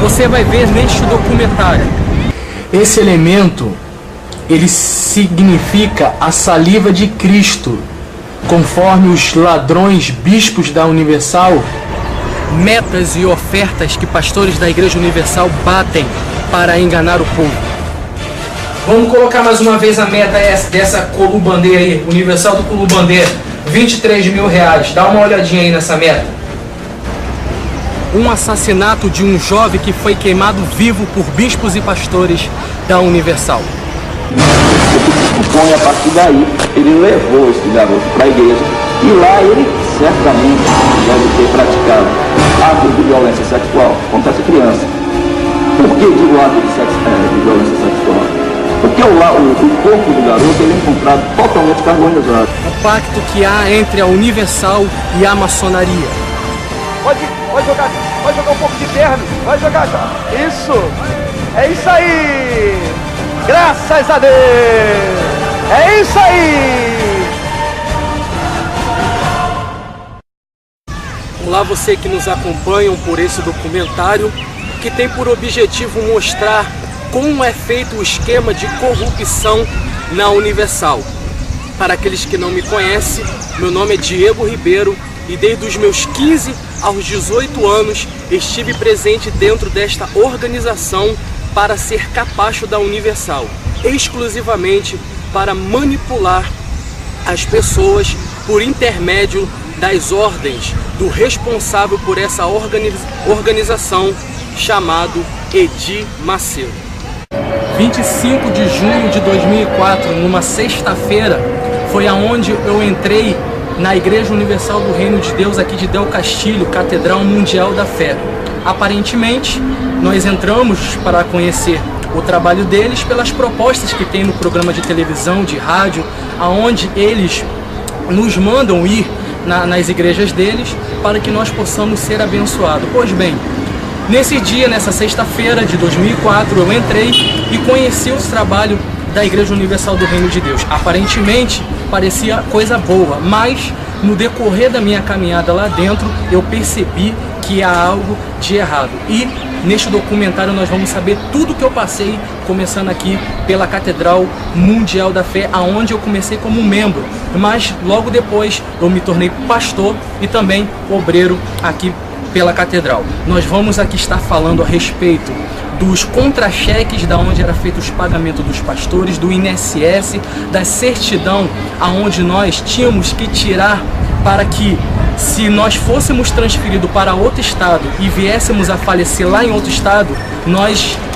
você vai ver neste documentário. Esse elemento, ele significa a saliva de Cristo, conforme os ladrões bispos da Universal. Metas e ofertas que pastores da Igreja Universal batem para enganar o povo. Vamos colocar mais uma vez a meta dessa Colubandeira aí, Universal do Colubandeira, R$23 mil. Dá uma olhadinha aí nessa meta. Um assassinato de um jovem que foi queimado vivo por bispos e pastores da Universal. E a partir daí, ele levou esse garoto para a igreja e lá ele certamente deve ter praticado atos de violência sexual contra essa criança. Por que digo atos de violência sexual? Porque o corpo do garoto ele é encontrado totalmente carbonizado. O pacto que há entre a Universal e a maçonaria. Pode jogar um pouco de terno, vai jogar. Isso, é isso aí, graças a Deus, é isso aí. Olá, você que nos acompanha por esse documentário, que tem por objetivo mostrar como é feito o esquema de corrupção na Universal. Para aqueles que não me conhecem, meu nome é Diego Ribeiro e desde os meus 15 aos 18 anos estive presente dentro desta organização para ser capacho da Universal, exclusivamente para manipular as pessoas por intermédio das ordens do responsável por essa organização, chamado Edir Macedo. 25 de junho de 2004, numa sexta-feira, foi aonde eu entrei na Igreja Universal do Reino de Deus aqui de Del Castilho, Catedral Mundial da Fé. Aparentemente, nós entramos para conhecer o trabalho deles pelas propostas que tem no programa de televisão, de rádio, aonde eles nos mandam ir nas igrejas deles para que nós possamos ser abençoados. Pois bem, nesse dia, nessa sexta-feira de 2004, eu entrei e conheci o trabalho da Igreja Universal do Reino de Deus. Aparentemente, parecia coisa boa, mas no decorrer da minha caminhada lá dentro, eu percebi que há algo de errado. E neste documentário nós vamos saber tudo que eu passei, começando aqui pela Catedral Mundial da Fé, aonde eu comecei como membro, mas logo depois eu me tornei pastor e também obreiro aqui pela Catedral. Nós vamos aqui estar falando a respeito dos contra-cheques, da onde era feito os pagamentos dos pastores, do INSS, da certidão, aonde nós tínhamos que tirar para que, se nós fôssemos transferidos para outro estado e viéssemos a falecer lá em outro estado,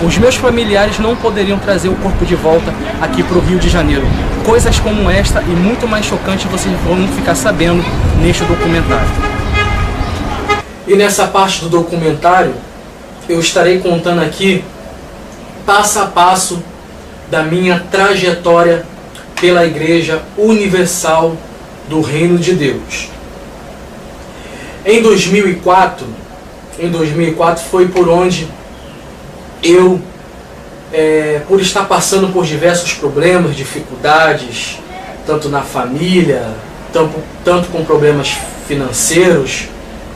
os meus familiares não poderiam trazer o corpo de volta aqui para o Rio de Janeiro. Coisas como esta e muito mais chocante vocês vão ficar sabendo neste documentário. E nessa parte do documentário, eu estarei contando aqui, passo a passo, da minha trajetória pela Igreja Universal do Reino de Deus. Em 2004 foi por onde eu, por estar passando por diversos problemas, dificuldades, tanto na família, tanto com problemas financeiros,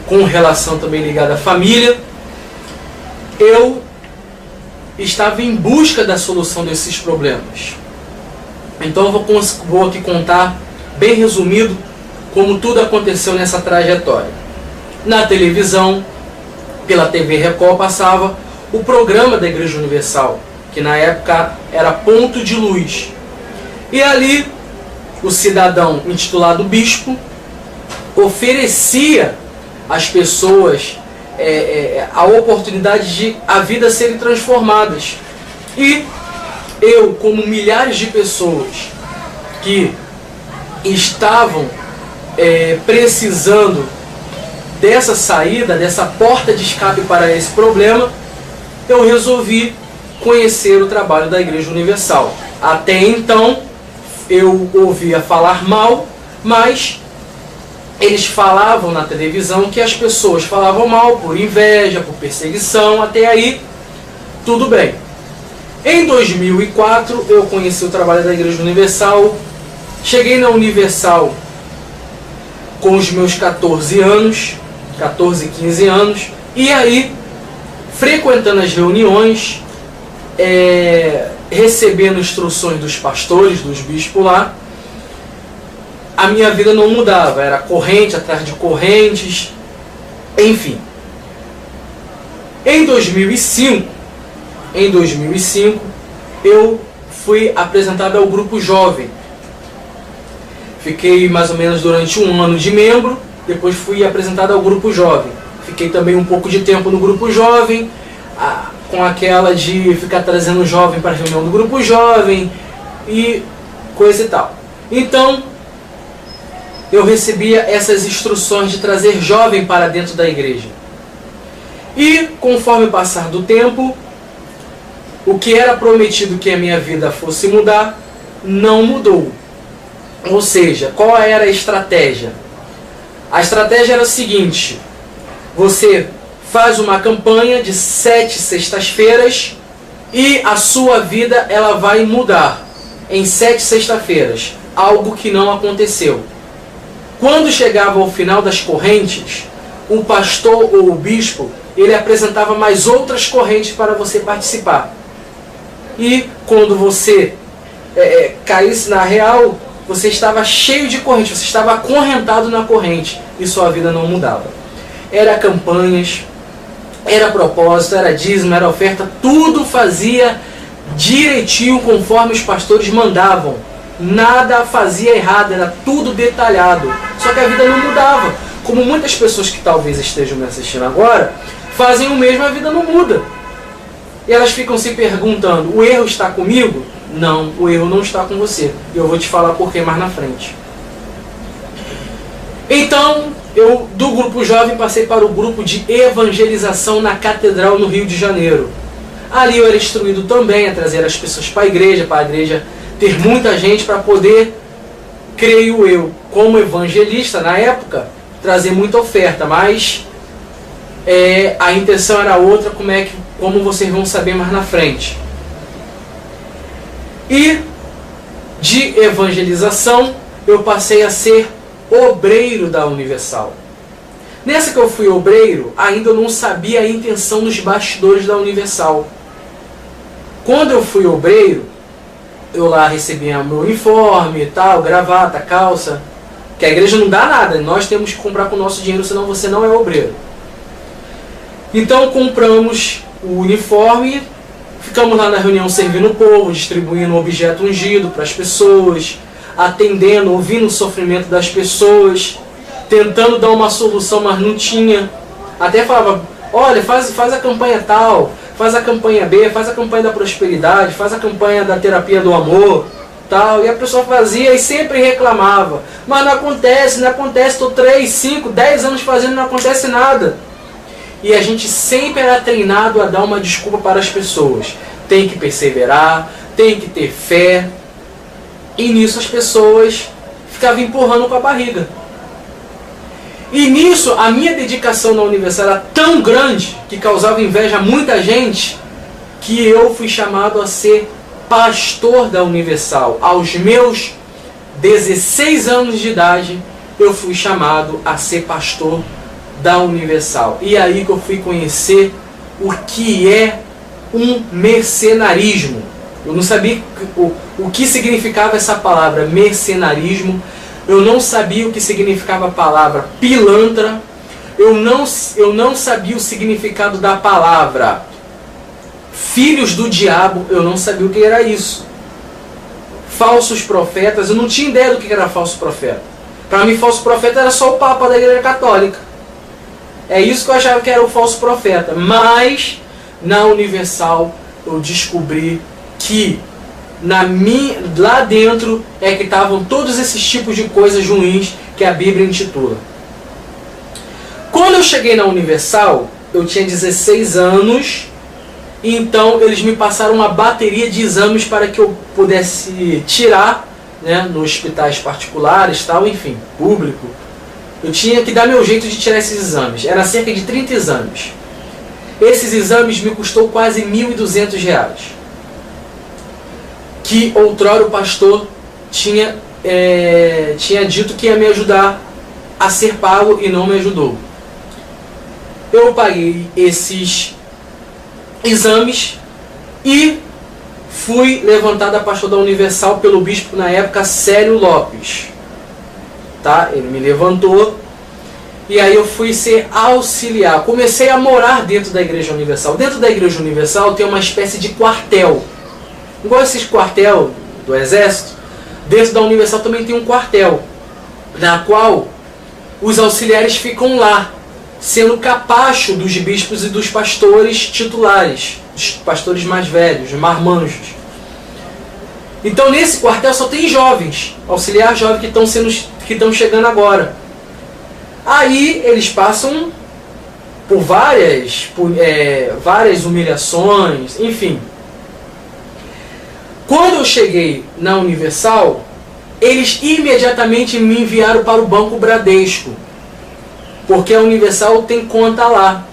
com relação também ligada à família, eu estava em busca da solução desses problemas. Então eu vou aqui contar, bem resumido, como tudo aconteceu nessa trajetória. Na televisão, pela TV Record, passava o programa da Igreja Universal, que na época era Ponto de Luz. E ali, o cidadão intitulado bispo oferecia às pessoas a oportunidade de a vida serem transformadas. E eu, como milhares de pessoas que estavam precisando dessa saída, dessa porta de escape para esse problema, eu resolvi conhecer o trabalho da Igreja Universal. Até então, eu ouvia falar mal, mas eles falavam na televisão que as pessoas falavam mal por inveja, por perseguição, até aí tudo bem. Em 2004 eu conheci o trabalho da Igreja Universal, cheguei na Universal com os meus 14, 15 anos, e aí frequentando as reuniões, recebendo instruções dos pastores, dos bispos lá, a minha vida não mudava, era corrente atrás de correntes, enfim. Em 2005, eu fui apresentado ao grupo jovem. Fiquei mais ou menos durante 1 ano de membro, depois fui apresentado ao grupo jovem. Fiquei também um pouco de tempo no grupo jovem, com aquela de ficar trazendo o jovem para a reunião do grupo jovem e coisa e tal. Então, eu recebia essas instruções de trazer jovem para dentro da igreja. E, conforme o passar do tempo, o que era prometido que a minha vida fosse mudar, não mudou. Ou seja, qual era a estratégia? A estratégia era a seguinte: você faz uma campanha de 7 sextas-feiras e a sua vida ela vai mudar em 7 sextas-feiras, algo que não aconteceu. Quando chegava ao final das correntes, o pastor ou o bispo, ele apresentava mais outras correntes para você participar. E quando você caísse na real, você estava cheio de corrente, você estava acorrentado na corrente e sua vida não mudava. Era campanhas, era propósito, era dízimo, era oferta, tudo fazia direitinho conforme os pastores mandavam. Nada fazia errado, era tudo detalhado. Só que a vida não mudava. Como muitas pessoas que talvez estejam me assistindo agora, fazem o mesmo, a vida não muda. E elas ficam se perguntando: o erro está comigo? Não, o erro não está com você. E eu vou te falar por que mais na frente. Então, eu do grupo jovem passei para o grupo de evangelização na Catedral no Rio de Janeiro. Ali eu era instruído também a trazer as pessoas para a igreja ter muita gente para poder, creio eu, como evangelista na época, trazer muita oferta, mas a intenção era outra, como vocês vão saber mais na frente. E de evangelização eu passei a ser obreiro da Universal. Nessa que eu fui obreiro, ainda eu não sabia a intenção dos bastidores da Universal. Quando eu fui obreiro, eu lá recebia meu uniforme e tal, gravata, calça, que a igreja não dá nada, nós temos que comprar com o nosso dinheiro, senão você não é obreiro. Então compramos o uniforme, ficamos lá na reunião servindo o povo, distribuindo objeto ungido para as pessoas, atendendo, ouvindo o sofrimento das pessoas, tentando dar uma solução, mas não tinha. Até falava: olha, faz a campanha tal, faz a campanha B, faz a campanha da prosperidade, faz a campanha da terapia do amor, tal. E a pessoa fazia e sempre reclamava: mas não acontece, estou 3, 5, 10 anos fazendo e não acontece nada. E a gente sempre era treinado a dar uma desculpa para as pessoas. Tem que perseverar, tem que ter fé. E nisso as pessoas ficavam empurrando com a barriga. E nisso a minha dedicação na Universal era tão grande, que causava inveja a muita gente, que eu fui chamado a ser pastor da Universal. Aos meus 16 anos de idade, eu fui chamado a ser pastor da Universal. E aí que eu fui conhecer o que é um mercenarismo. Eu não sabia o que significava essa palavra mercenarismo. Eu não sabia o que significava a palavra pilantra. Eu não sabia o significado da palavra filhos do diabo. Eu não sabia o que era isso. Falsos profetas. Eu não tinha ideia do que era falso profeta. Para mim, falso profeta era só o Papa da Igreja Católica. É isso que eu achava que era o falso profeta. Mas, na Universal, eu descobri que lá dentro é que estavam todos esses tipos de coisas ruins que a Bíblia intitula. Quando eu cheguei na Universal, eu tinha 16 anos, então eles me passaram uma bateria de exames para que eu pudesse tirar, né, nos hospitais particulares, tal, enfim, público. Eu tinha que dar meu jeito de tirar esses exames. Era cerca de 30 exames. Esses exames me custou quase R$1.200. Que outrora o pastor tinha dito que ia me ajudar a ser pago e não me ajudou. Eu paguei esses exames e fui levantado a pastor da Universal pelo bispo na época, Célio Lopes. Tá? Ele me levantou e aí eu fui ser auxiliar. Comecei a morar dentro da Igreja Universal. Dentro da Igreja Universal tem uma espécie de quartel. Igual esses quartel do Exército, dentro da Universal também tem um quartel, na qual os auxiliares ficam lá, sendo capacho dos bispos e dos pastores titulares, dos pastores mais velhos, marmanjos. Então nesse quartel só tem jovens, auxiliar jovem que estão chegando agora. Aí eles passam por várias humilhações, enfim. Quando eu cheguei na Universal, eles imediatamente me enviaram para o Banco Bradesco, porque a Universal tem conta lá.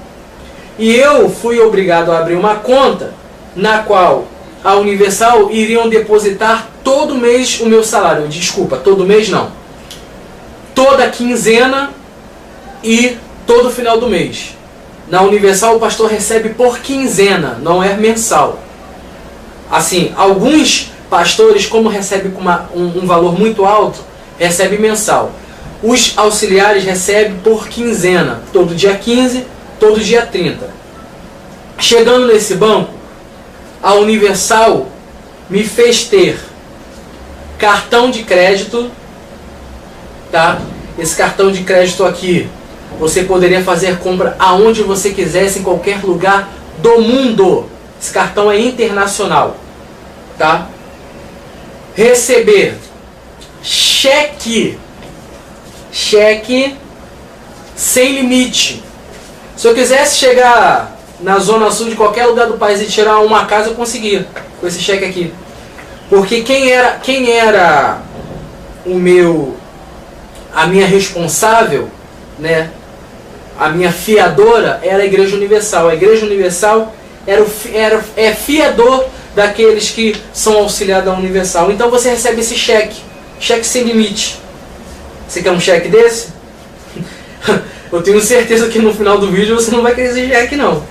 E eu fui obrigado a abrir uma conta na qual a Universal iriam depositar todo mês o meu salário. Desculpa, todo mês não. Toda quinzena e todo final do mês. Na Universal o pastor recebe por quinzena, não é mensal. Assim, alguns pastores, como recebem com um valor muito alto, recebem mensal. Os auxiliares recebem por quinzena, todo dia 15, todo dia 30. Chegando nesse banco, a Universal me fez ter cartão de crédito, tá? Esse cartão de crédito aqui, você poderia fazer compra aonde você quisesse, em qualquer lugar do mundo. Esse cartão é internacional, tá? Receber cheque sem limite. Se eu quisesse chegar na zona sul de qualquer lugar do país e tirar uma casa, eu conseguia com esse cheque aqui. Porque quem era a minha responsável, né? A minha fiadora era a Igreja Universal. A Igreja Universal é fiador daqueles que são auxiliares da Universal. Então você recebe esse cheque sem limite. Você quer um cheque desse? Eu tenho certeza que no final do vídeo você não vai querer esse cheque não.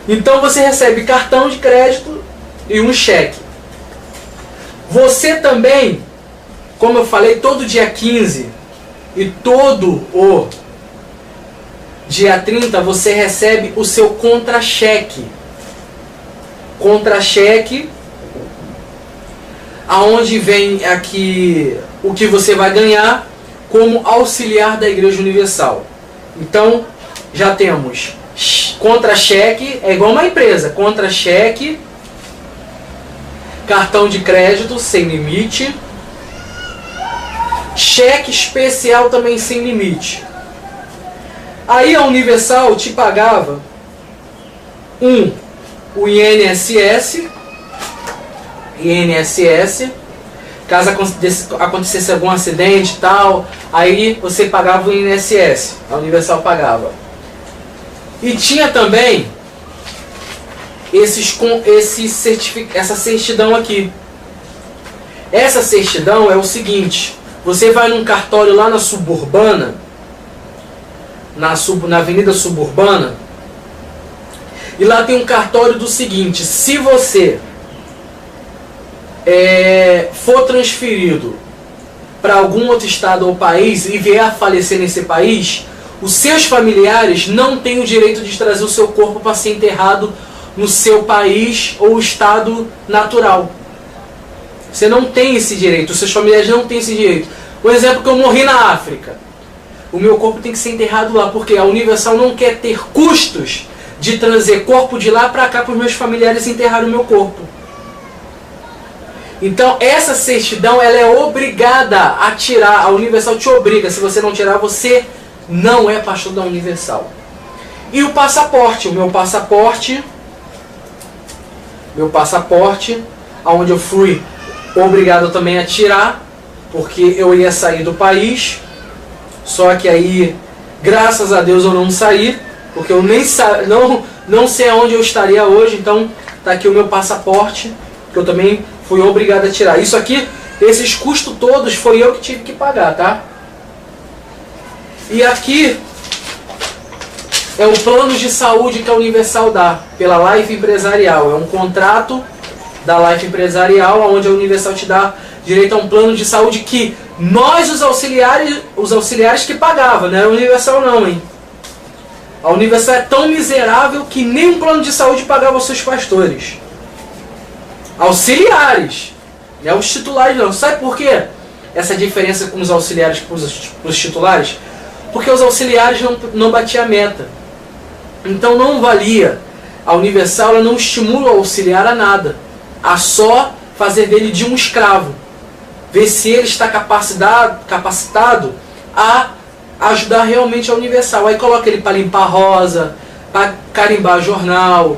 Então você recebe cartão de crédito e um cheque. Você também, como eu falei, todo dia 15 e todo o dia 30 você recebe o seu contra-cheque. Contra-cheque, aonde vem aqui o que você vai ganhar como auxiliar da Igreja Universal. Então, já temos contra-cheque, é igual uma empresa, contra-cheque, cartão de crédito sem limite, cheque especial também sem limite. Aí a Universal te pagava o INSS, caso acontecesse algum acidente e tal, aí você pagava o INSS, a Universal pagava. E tinha também essa certidão aqui. Essa certidão é o seguinte: você vai num cartório lá na Suburbana, na Avenida Suburbana, e lá tem um cartório do seguinte: se você for transferido para algum outro estado ou país e vier a falecer nesse país, os seus familiares não têm o direito de trazer o seu corpo para ser enterrado no seu país ou estado natural. Você não tem esse direito, os seus familiares não têm esse direito. Por exemplo, que eu morri na África, o meu corpo tem que ser enterrado lá, porque a Universal não quer ter custos de trazer corpo de lá para cá para os meus familiares enterrarem o meu corpo. Então essa certidão ela é obrigada a tirar, a Universal te obriga, se você não tirar você não é pastor da Universal. E o passaporte, o meu passaporte, onde eu fui obrigado também a tirar, porque eu ia sair do país, só que aí, graças a Deus eu não saí, porque eu nem não sei aonde eu estaria hoje. Então tá aqui o meu passaporte, que eu também fui obrigado a tirar. Isso aqui, esses custos todos, foi eu que tive que pagar, tá? E aqui é o plano de saúde que a Universal dá pela Life Empresarial. É um contrato da Life Empresarial, onde a Universal te dá direito a um plano de saúde que nós, os auxiliares que pagavam, não era a Universal não, hein? A Universal é tão miserável que nem um plano de saúde pagava os seus pastores. Auxiliares, não é os titulares não. Sabe por quê? Essa diferença com os auxiliares para os titulares? Porque os auxiliares não batiam a meta. Então não valia. A Universal ela não estimula o auxiliar a nada. A só fazer dele de um escravo. Ver se ele está capacitado a ajudar realmente a Universal. Aí coloca ele para limpar rosa, para carimbar jornal,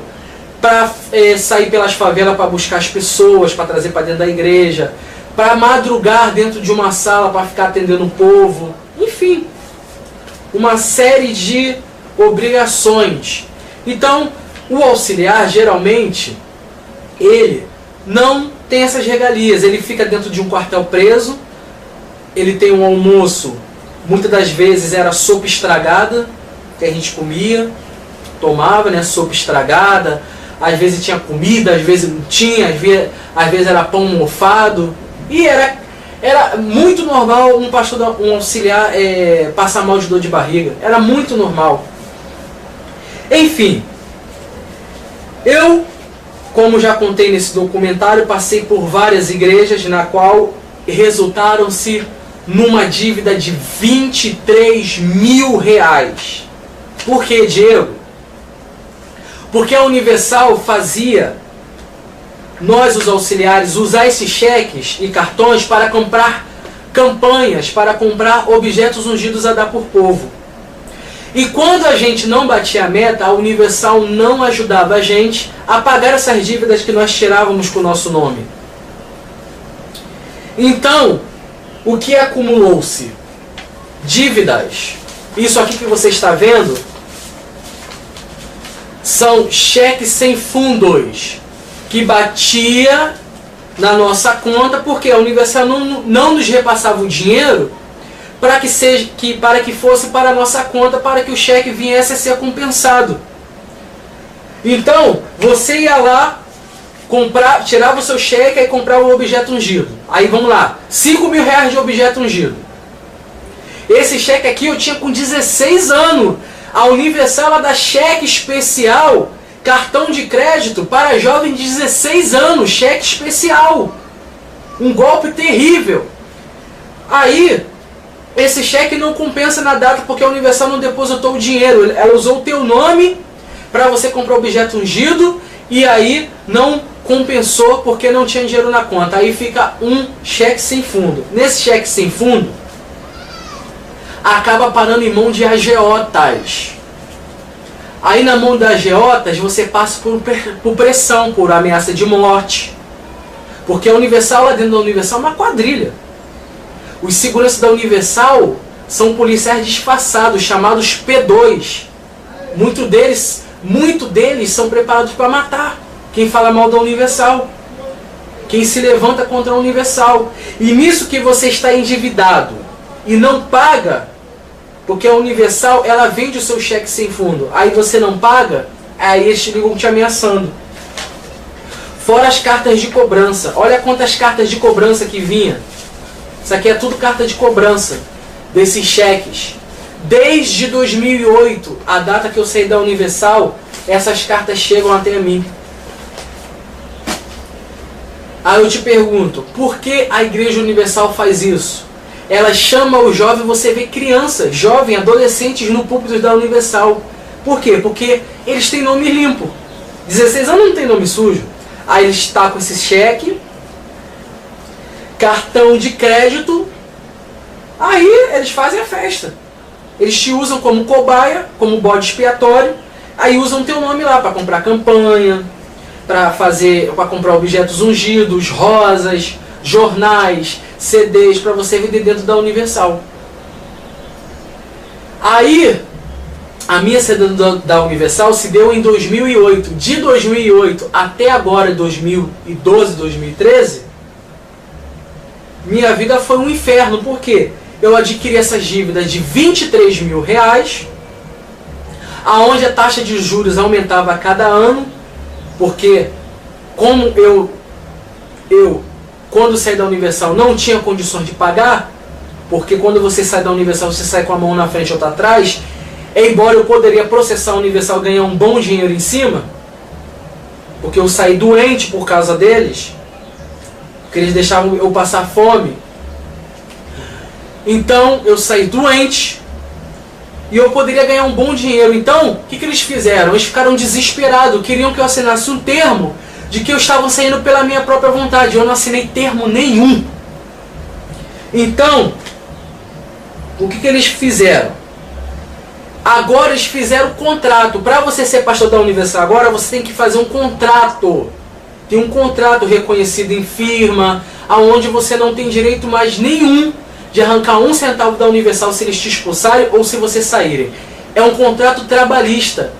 para sair pelas favelas para buscar as pessoas, para trazer para dentro da igreja, para madrugar dentro de uma sala para ficar atendendo o povo. Enfim, uma série de obrigações. Então, o auxiliar, geralmente, ele não tem essas regalias. Ele fica dentro de um quartel preso, ele tem um almoço, muitas das vezes era sopa estragada, que a gente comia, tomava, né, sopa estragada, às vezes tinha comida, às vezes não tinha, às vezes era pão mofado, e era muito normal um auxiliar passar mal de dor de barriga. Era muito normal. Enfim, eu, como já contei nesse documentário, passei por várias igrejas na qual resultaram-se numa dívida de 23 mil reais. Por que, Diego? Porque a Universal fazia nós, os auxiliares, usar esses cheques e cartões para comprar campanhas, para comprar objetos ungidos a dar por povo. E quando a gente não batia a meta, a Universal não ajudava a gente a pagar essas dívidas que nós tirávamos com o nosso nome. Então, o que acumulou-se? Dívidas. Isso aqui que você está vendo são cheques sem fundos que batia na nossa conta porque a Universal não nos repassava o dinheiro para que fosse para a nossa conta, para que o cheque viesse a ser compensado. Então, você ia lá, tirava o seu cheque e comprava um objeto ungido. Aí vamos lá, 5 mil reais de objeto ungido. Esse cheque aqui eu tinha com 16 anos. A Universal ela dá cheque especial, cartão de crédito para jovem de 16 anos, cheque especial. Um golpe terrível. Aí, esse cheque não compensa na data porque a Universal não depositou o dinheiro. Ela usou o teu nome para você comprar objeto ungido e aí não compensou porque não tinha dinheiro na conta. Aí fica um cheque sem fundo. Nesse cheque sem fundo, acaba parando em mão de agiotas. Aí na mão das agiotas você passa por pressão, por ameaça de morte. Porque a Universal, lá dentro da Universal, é uma quadrilha. Os seguranças da Universal são policiais disfarçados, chamados P2. Muitos deles são preparados para matar quem fala mal da Universal, quem se levanta contra a Universal. E nisso que você está endividado e não paga, porque a Universal ela vende o seu cheque sem fundo, aí você não paga, aí eles te ligam te ameaçando. Fora as cartas de cobrança. Olha quantas cartas de cobrança que vinha. Isso aqui é tudo carta de cobrança desses cheques. Desde 2008, a data que eu saí da Universal, essas cartas chegam até a mim. Aí eu te pergunto, por que a Igreja Universal faz isso? Ela chama o jovem, você vê crianças, jovens, adolescentes no púlpito da Universal. Por quê? Porque eles têm nome limpo. 16 anos não tem nome sujo. Aí eles tacam esse cheque, cartão de crédito, aí eles fazem a festa. Eles te usam como cobaia, como bode expiatório, aí usam teu nome lá para comprar campanha, para comprar objetos ungidos, rosas, jornais, CDs, para você vender dentro da Universal. Aí, a minha saída da Universal se deu em 2008. De 2008 até agora, 2012, 2013, minha vida foi um inferno. Por quê? Eu adquiri essas dívidas de 23 mil reais. aonde a taxa de juros aumentava a cada ano, porque como eu quando saí da Universal não tinha condições de pagar, porque quando você sai da Universal você sai com a mão na frente e outra atrás, embora eu poderia processar a Universal e ganhar um bom dinheiro em cima, porque eu saí doente por causa deles, porque eles deixavam eu passar fome. Então eu saí doente e eu poderia ganhar um bom dinheiro. Então, o que eles fizeram? Eles ficaram desesperados, queriam que eu assinasse um termo de que eu estava saindo pela minha própria vontade. Eu não assinei termo nenhum. Então, o que eles fizeram? Agora eles fizeram contrato. Para você ser pastor da Universal agora, você tem que fazer um contrato. Tem um contrato reconhecido em firma, aonde você não tem direito mais nenhum de arrancar 1 centavo da Universal se eles te expulsarem ou se você saírem. É um contrato trabalhista.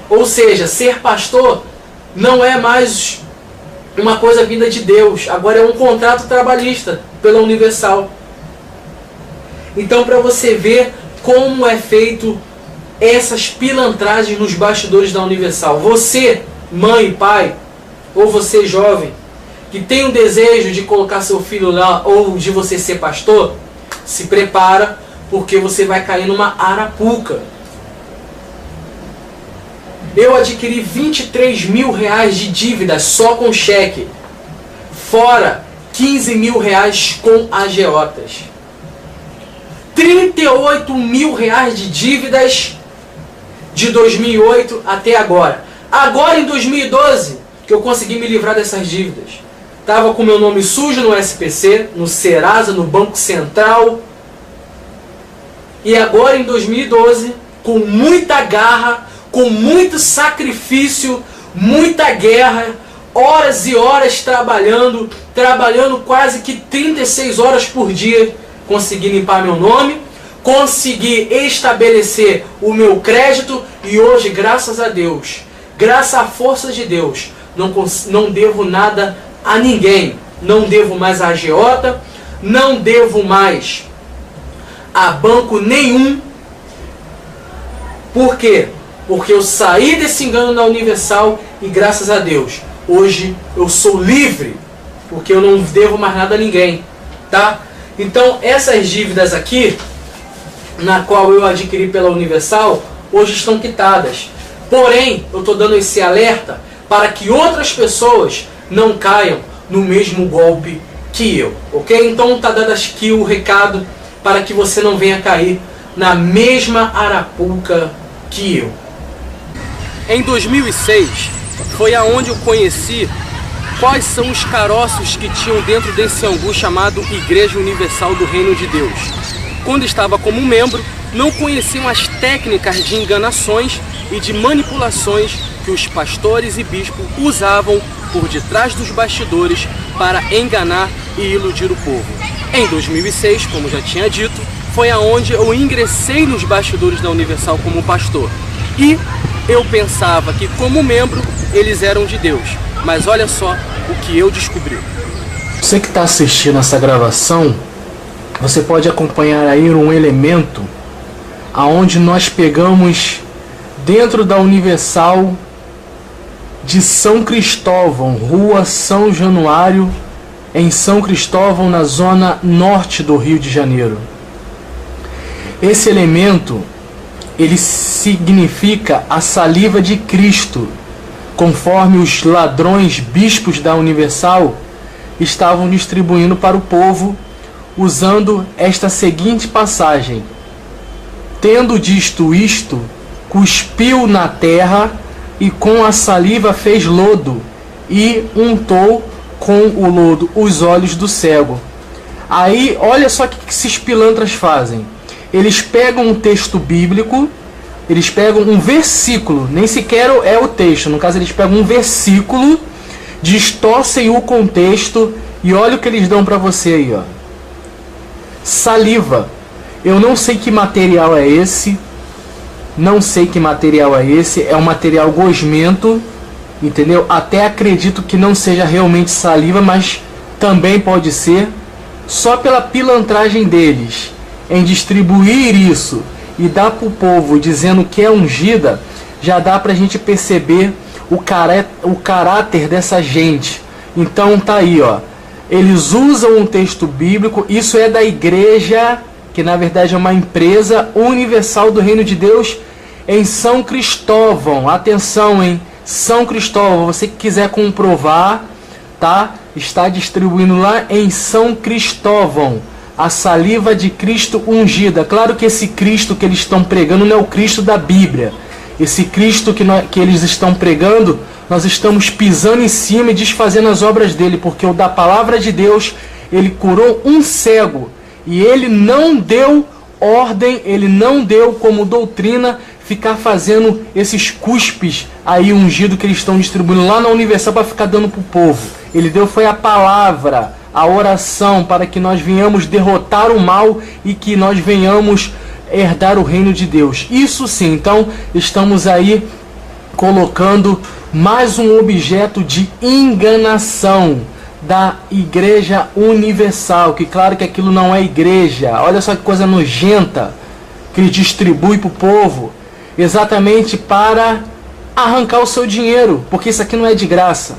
Ou seja, ser pastor não é mais uma coisa vinda de Deus. Agora é um contrato trabalhista pela Universal. Então, para você ver como é feito essas pilantragens nos bastidores da Universal. Você, mãe e pai, ou você jovem, que tem um desejo de colocar seu filho lá ou de você ser pastor, se prepara, porque você vai cair numa arapuca. Eu adquiri 23 mil reais de dívidas só com cheque, fora 15 mil reais com agiotas. 38 mil reais de dívidas de 2008 até agora. Agora em 2012 que eu consegui me livrar dessas dívidas. Estava com meu nome sujo no SPC, no Serasa, no Banco Central. E agora em 2012, com muita garra, com muito sacrifício, muita guerra, horas e horas trabalhando quase que 36 horas por dia, consegui limpar meu nome, consegui estabelecer o meu crédito e hoje, graças a Deus, graças à força de Deus, não devo nada a ninguém. Não devo mais a agiota, não devo mais a banco nenhum. Por quê? Porque eu saí desse engano na Universal e graças a Deus, hoje eu sou livre, porque eu não devo mais nada a ninguém, tá? Então essas dívidas aqui, na qual eu adquiri pela Universal, hoje estão quitadas. Porém, eu estou dando esse alerta para que outras pessoas não caiam no mesmo golpe que eu, ok? Então está dado aqui o recado para que você não venha cair na mesma arapuca que eu. Em 2006, foi aonde eu conheci quais são os caroços que tinham dentro desse angu chamado Igreja Universal do Reino de Deus. Quando estava como membro, não conheciam as técnicas de enganações e de manipulações que os pastores e bispos usavam por detrás dos bastidores para enganar e iludir o povo. Em 2006, como já tinha dito, foi aonde eu ingressei nos bastidores da Universal como pastor. E eu pensava que como membro eles eram de Deus. Mas olha só o que eu descobri. Você que está assistindo essa gravação, você pode acompanhar aí um elemento aonde nós pegamos dentro da Universal de São Cristóvão, Rua São Januário, em São Cristóvão, na zona norte do Rio de Janeiro. Esse elemento, ele significa a saliva de Cristo, conforme os ladrões bispos da Universal estavam distribuindo para o povo, usando esta seguinte passagem: tendo dito isto, cuspiu na terra e com a saliva fez lodo e untou com o lodo os olhos do cego. Aí, olha só o que esses pilantras fazem. Eles pegam um texto bíblico, eles pegam um versículo, nem sequer é o texto, no caso eles pegam um versículo, distorcem o contexto e olha o que eles dão para você aí, ó. Saliva. Eu não sei que material é esse, é um material gosmento, entendeu? Até acredito que não seja realmente saliva, mas também pode ser, só pela pilantragem deles em distribuir isso e dá para o povo dizendo que é ungida, já dá para a gente perceber o caráter dessa gente. Então tá aí, ó. Eles usam um texto bíblico, isso é da igreja, que na verdade é uma empresa universal do Reino de Deus, em São Cristóvão. Atenção, hein? São Cristóvão, você que quiser comprovar, tá? Está distribuindo lá em São Cristóvão a saliva de Cristo ungida. Claro que esse Cristo que eles estão pregando não é o Cristo da Bíblia. Esse Cristo que eles estão pregando, nós estamos pisando em cima e desfazendo as obras dele, porque o da palavra de Deus, ele curou um cego, e ele não deu ordem, ele não deu como doutrina ficar fazendo esses cuspes aí ungido que eles estão distribuindo lá na Universal para ficar dando para o povo. Ele deu foi a palavra, a oração, para que nós venhamos derrotar o mal e que nós venhamos herdar o reino de Deus. Isso sim, então estamos aí colocando mais um objeto de enganação da Igreja Universal, que claro que aquilo não é igreja. Olha só que coisa nojenta que ele distribui para o povo, exatamente para arrancar o seu dinheiro, porque isso aqui não é de graça.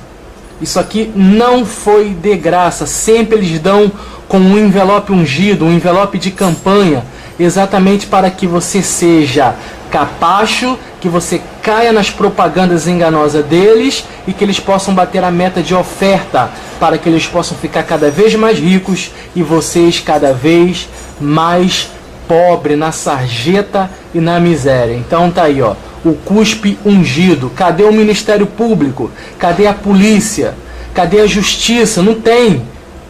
Isso aqui não foi de graça. Sempre eles dão com um envelope ungido, um envelope de campanha, exatamente para que você seja capacho, que você caia nas propagandas enganosas deles e que eles possam bater a meta de oferta, para que eles possam ficar cada vez mais ricos e vocês cada vez mais pobres na sarjeta e na miséria. Então tá aí, ó, o cuspe ungido. Cadê o Ministério Público? Cadê a polícia? Cadê a justiça? Não tem,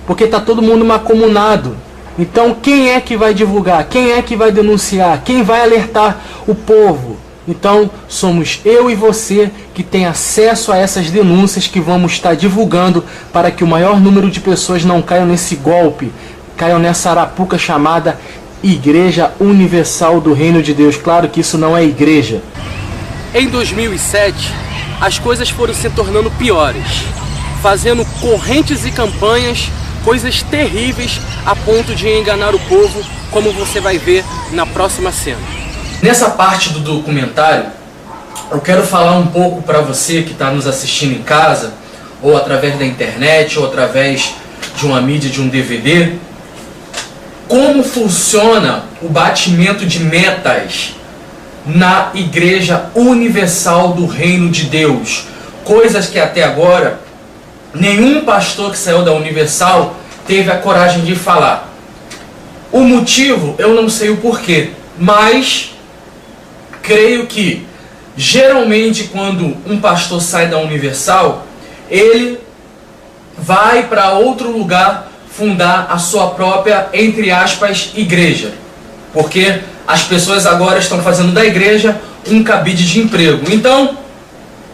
porque tá todo mundo macomunado. Então quem é que vai divulgar? Quem é que vai denunciar? Quem vai alertar o povo? Então somos eu e você que tem acesso a essas denúncias, que vamos estar divulgando para que o maior número de pessoas não caiam nesse golpe, caiam nessa arapuca chamada Igreja Universal do Reino de Deus. Claro que isso não é igreja. Em 2007, as coisas foram se tornando piores, fazendo correntes e campanhas, coisas terríveis a ponto de enganar o povo, como você vai ver na próxima cena. Nessa parte do documentário, eu quero falar um pouco para você que está nos assistindo em casa, ou através da internet, ou através de uma mídia, de um DVD, como funciona o batimento de metas na Igreja Universal do Reino de Deus. Coisas que até agora nenhum pastor que saiu da Universal teve a coragem de falar. O motivo, eu não sei o porquê, mas creio que geralmente quando um pastor sai da Universal, ele vai para outro lugar fundar a sua própria, entre aspas, igreja. Porque as pessoas agora estão fazendo da igreja um cabide de emprego. Então,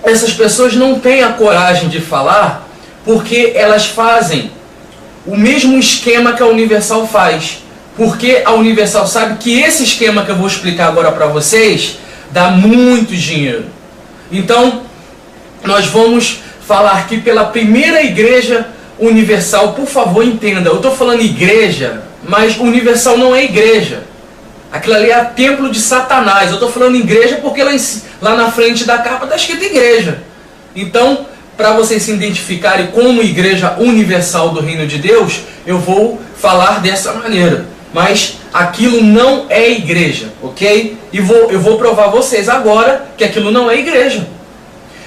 essas pessoas não têm a coragem de falar, porque elas fazem o mesmo esquema que a Universal faz. Porque a Universal sabe que esse esquema que eu vou explicar agora para vocês dá muito dinheiro. Então, nós vamos falar aqui pela primeira igreja universal. Por favor, entenda, eu estou falando igreja, mas Universal não é igreja. Aquilo ali é templo de Satanás. Eu estou falando igreja porque lá na frente da capa está escrito igreja. Então, para vocês se identificarem como Igreja Universal do Reino de Deus, eu vou falar dessa maneira. Mas aquilo não é igreja, ok? E eu vou provar a vocês agora que aquilo não é igreja.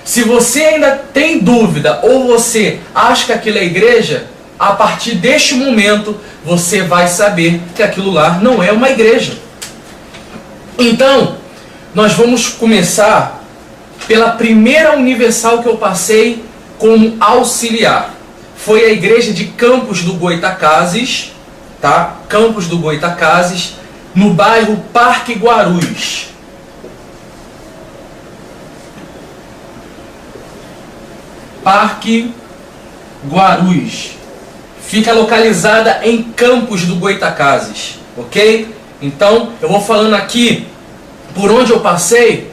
Se você ainda tem dúvida ou você acha que aquilo é igreja, a partir deste momento você vai saber que aquilo lá não é uma igreja. Então, nós vamos começar pela primeira universal que eu passei como auxiliar. Foi a igreja de Campos do Goytacazes, tá? Campos do Goytacazes, no bairro Parque Guarulhos. Parque Guarulhos. Fica localizada em Campos do Goytacazes, ok? Então, eu vou falando aqui por onde eu passei,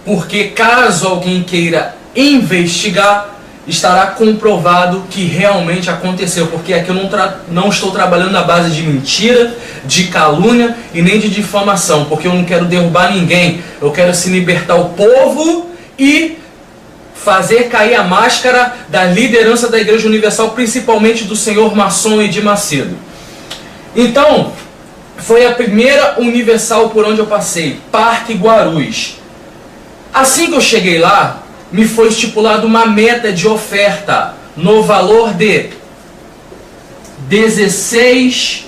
porque caso alguém queira investigar, estará comprovado que realmente aconteceu, porque aqui eu não estou trabalhando na base de mentira, de calúnia e nem de difamação, porque eu não quero derrubar ninguém, eu quero se libertar o povo e fazer cair a máscara da liderança da Igreja Universal, principalmente do senhor Maçom Edir Macedo. Então, foi a primeira Universal por onde eu passei, Parque Guarus. Assim que eu cheguei lá, me foi estipulada uma meta de oferta no valor de R$16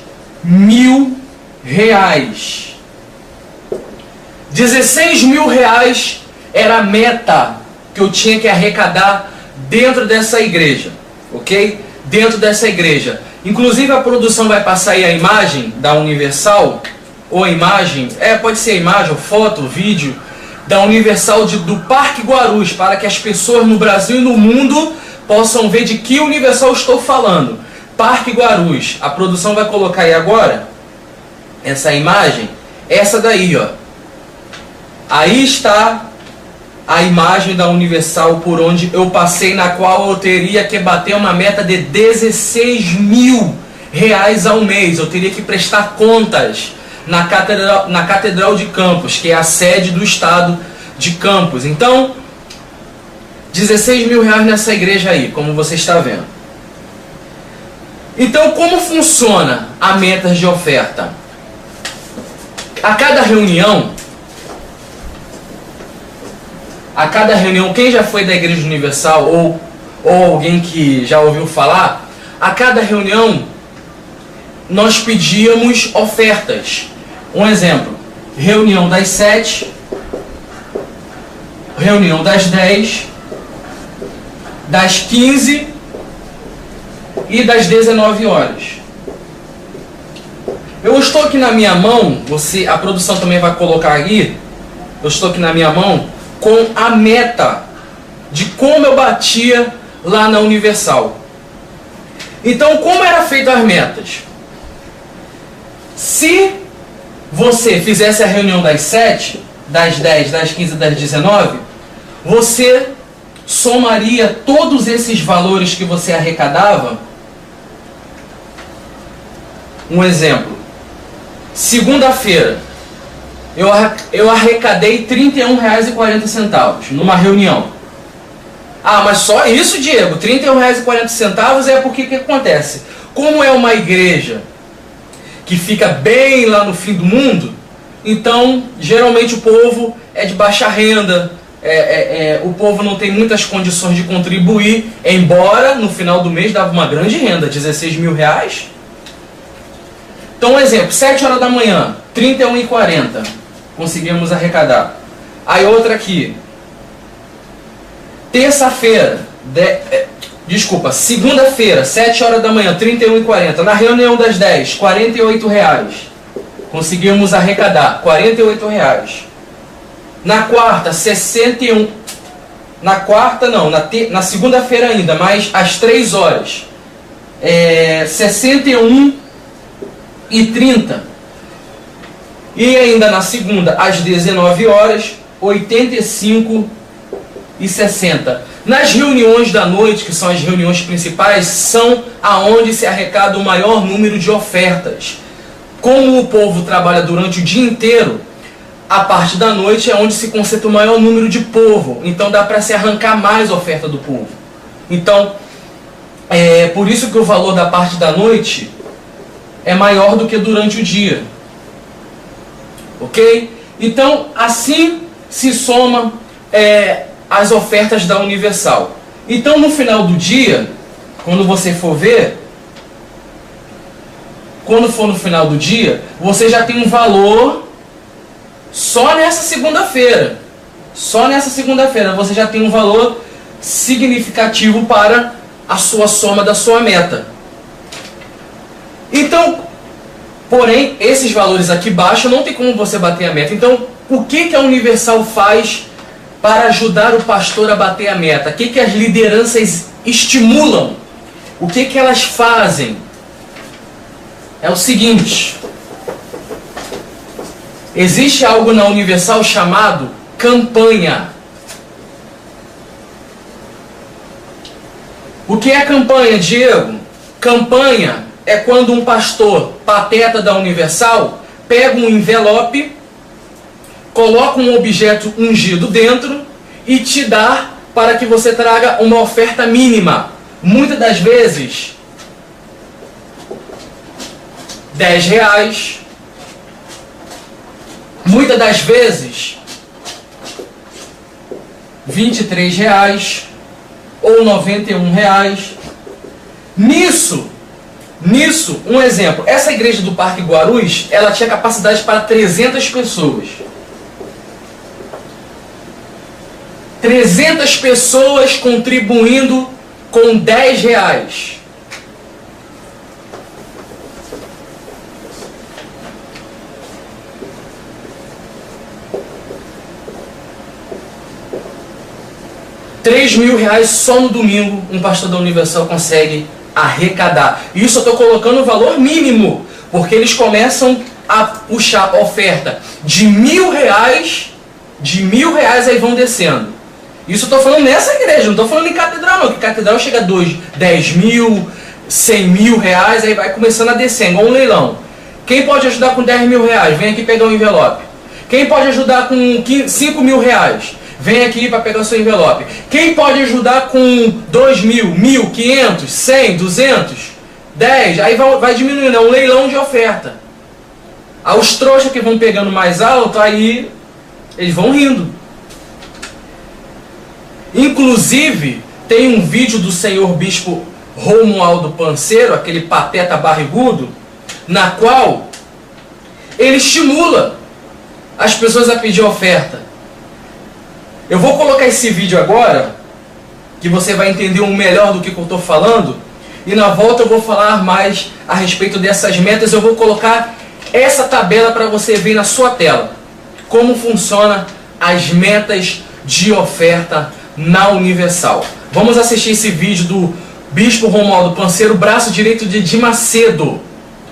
mil. R$16 mil era a meta que eu tinha que arrecadar dentro dessa igreja, ok? Dentro dessa igreja. Inclusive a produção vai passar aí a imagem da Universal, ou a imagem, pode ser a imagem, ou foto, vídeo, da Universal do Parque Guarus, para que as pessoas no Brasil e no mundo possam ver de que Universal estou falando. Parque Guarus, a produção vai colocar aí agora, essa imagem, essa daí, ó. Aí está a imagem da Universal por onde eu passei, na qual eu teria que bater uma meta de R$16 mil ao mês. Eu teria que prestar contas na Catedral de Campos, que é a sede do estado de Campos. Então, R$16 mil nessa igreja aí, como você está vendo. Então, como funciona a meta de oferta? A cada reunião, quem já foi da Igreja Universal ou alguém que já ouviu falar, a cada reunião nós pedíamos ofertas. Um exemplo, reunião das 7, reunião das 10, das 15 e das 19 horas. Eu estou aqui na minha mão, a produção também vai colocar aqui, eu estou aqui na minha mão com a meta de como eu batia lá na Universal. Então, como eram feitas as metas? Se você fizesse a reunião das 7, das 10, das 15 e das 19, você somaria todos esses valores que você arrecadava. Um exemplo. Segunda-feira, eu arrecadei R$31,40 numa reunião. Ah, mas só isso, Diego? R$31,40 é porque que acontece? Como é uma igreja que fica bem lá no fim do mundo, então geralmente o povo é de baixa renda, o povo não tem muitas condições de contribuir, embora no final do mês dava uma grande renda, R$16 mil. Então, um exemplo, 7 horas da manhã, R$31,40, conseguimos arrecadar. Aí outra aqui, segunda-feira, 7 horas da manhã, R$31,40. Na reunião das 10, R$48. Conseguimos arrecadar R$48. Na quarta, 61. Na quarta não, na segunda-feira ainda, mas às 3 horas, 61,30. E ainda na segunda, às 19 horas, 85,60. Nas reuniões da noite, que são as reuniões principais, são aonde se arrecada o maior número de ofertas. Como o povo trabalha durante o dia inteiro, a parte da noite é onde se concentra o maior número de povo. Então dá para se arrancar mais oferta do povo. Então, por isso que o valor da parte da noite é maior do que durante o dia. Ok? Então, assim se soma as ofertas da Universal. Então, no final do dia, quando você for ver, quando for no final do dia, você já tem um valor só nessa segunda-feira. Só nessa segunda-feira você já tem um valor significativo para a sua soma da sua meta. Então, porém, esses valores aqui baixos não tem como você bater a meta. Então, o que a Universal faz para ajudar o pastor a bater a meta? O que as lideranças estimulam? O que elas fazem? É o seguinte: existe algo na Universal chamado campanha. O que é campanha, Diego? Campanha é quando um pastor pateta da Universal pega um envelope, coloca um objeto ungido dentro e te dá para que você traga uma oferta mínima. Muitas das vezes, R$10. Muitas das vezes, R$23 ou R$91. Nisso, um exemplo. Essa igreja do Parque Guarulhos, ela tinha capacidade para 300 pessoas. 300 pessoas contribuindo com R$10. R$3.000 só no domingo um pastor da Universal consegue arrecadar. Isso eu estou colocando o valor mínimo, porque eles começam a puxar oferta de R$1.000, aí vão descendo. Isso eu estou falando nessa igreja, não estou falando em catedral não, que catedral chega a 10.000, R$100.000, aí vai começando a descer, igual um leilão. Quem pode ajudar com R$10.000? Vem aqui pegar o envelope. Quem pode ajudar com R$5.000? Vem aqui para pegar o seu envelope. Quem pode ajudar com 2.000, 1.500, 100, 200, 10? Aí vai diminuindo, é um leilão de oferta. Aí os trouxas que vão pegando mais alto, aí eles vão rindo. Inclusive, tem um vídeo do senhor bispo Romualdo Panseiro, aquele pateta barrigudo, na qual ele estimula as pessoas a pedir oferta. Eu vou colocar esse vídeo agora, que você vai entender um melhor do que eu estou falando, e na volta eu vou falar mais a respeito dessas metas. Eu vou colocar essa tabela para você ver na sua tela, como funciona as metas de oferta na Universal. Vamos assistir esse vídeo do Bispo Romualdo Panseiro, braço direito de Macedo.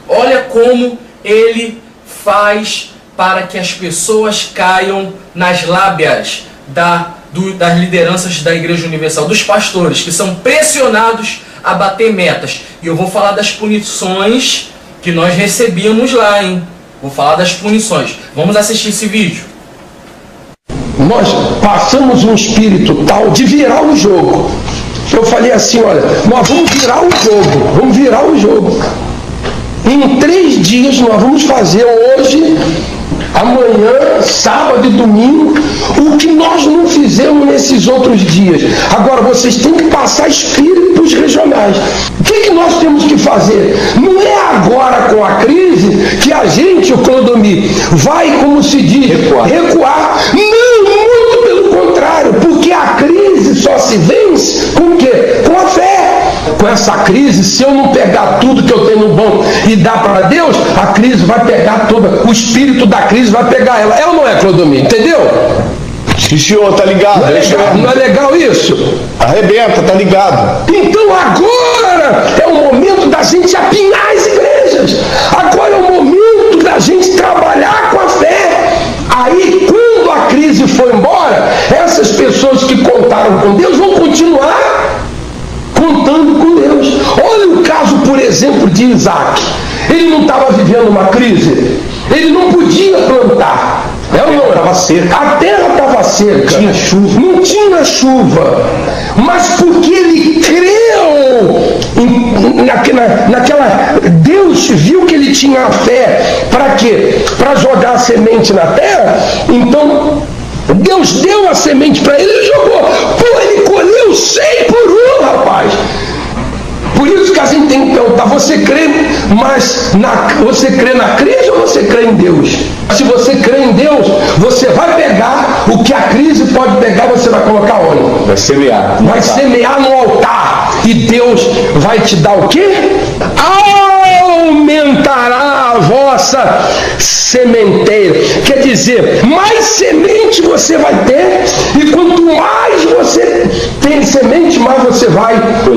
Olha como ele faz para que as pessoas caiam nas lábias das lideranças da Igreja Universal, dos pastores, que são pressionados a bater metas. E eu vou falar das punições que nós recebíamos lá, hein? Vou falar das punições. Vamos assistir esse vídeo. Nós passamos um espírito tal de virar o jogo. Eu falei assim, olha, nós vamos virar o jogo. Em 3 dias nós vamos fazer hoje, amanhã, sábado e domingo, o que nós não fizemos nesses outros dias. Agora, vocês têm que passar espíritos regionais. O que nós temos que fazer? Não é agora com a crise que a gente, o Clodomir, vai, como se diz, recuar. Não, muito pelo contrário, porque a crise só se vence com o quê? Com a fé. Com essa crise, se eu não pegar tudo que eu tenho no banco e dar para Deus, a crise vai pegar toda, o espírito da crise vai pegar ela. É ou não é, Clodomir? Entendeu? Sim, senhor, tá ligado. Não é legal isso? Arrebenta, tá ligado. Então agora é o momento da gente apinhar as igrejas. Agora é o momento da gente trabalhar com a fé. Aí, quando a crise for embora, essas pessoas que contaram com Deus vão continuar contando com Deus. Olha o caso, por exemplo, de Isaac. Ele não estava vivendo uma crise. Ele não podia plantar. Estava seca. A terra estava seca. Tinha chuva. Não tinha chuva. Mas porque ele creu naquela... Deus viu que ele tinha fé. Para quê? Para jogar a semente na terra. Então... Deus deu a semente para ele, ele jogou. Pô, ele colheu 100 por 1, rapaz. Por isso que a gente tem que perguntar, você crê na crise ou você crê em Deus? Se você crê em Deus, você vai pegar o que a crise pode pegar, você vai colocar onde? Vai semear. Vai semear no altar. E Deus vai te dar o quê? Aumentará a vossa sementeira. Quer dizer, mais semente você vai ter, e quanto mais você tem semente, mais você vai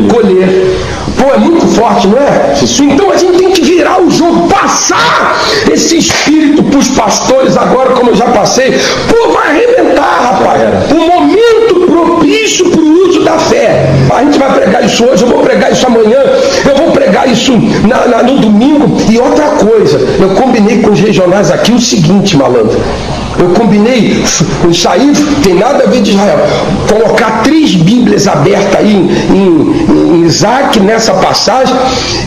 colher. Pô, é muito forte, não é? Então a gente tem que virar o jogo, passar esse espírito para os pastores agora, como eu já passei. Pô, vai arrebentar, rapaz. O momento propício para o uso da fé. A gente vai pregar isso hoje, eu vou pregar isso amanhã, eu vou pregar isso no domingo. E outra coisa, eu combinei com os regionais aqui o seguinte, malandro. Eu combinei, isso aí tem nada a ver de Israel, colocar 3 Bíblias abertas aí em Isaac, nessa passagem,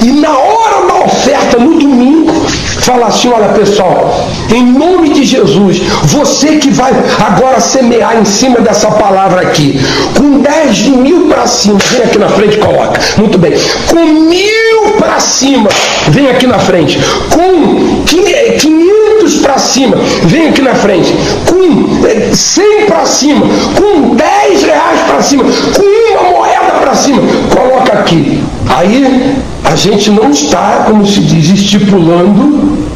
e na hora da oferta, no domingo, falar assim: olha pessoal, em nome de Jesus, você que vai agora semear em cima dessa palavra aqui, com 10 mil para cima, vem aqui na frente e coloca, muito bem, com 1.000 para cima, vem aqui na frente, com 500 para cima, vem aqui na frente, com 100 para cima, com 10 reais para cima, com uma moeda para cima, coloca aqui. Aí a gente não está, como se diz, estipulando,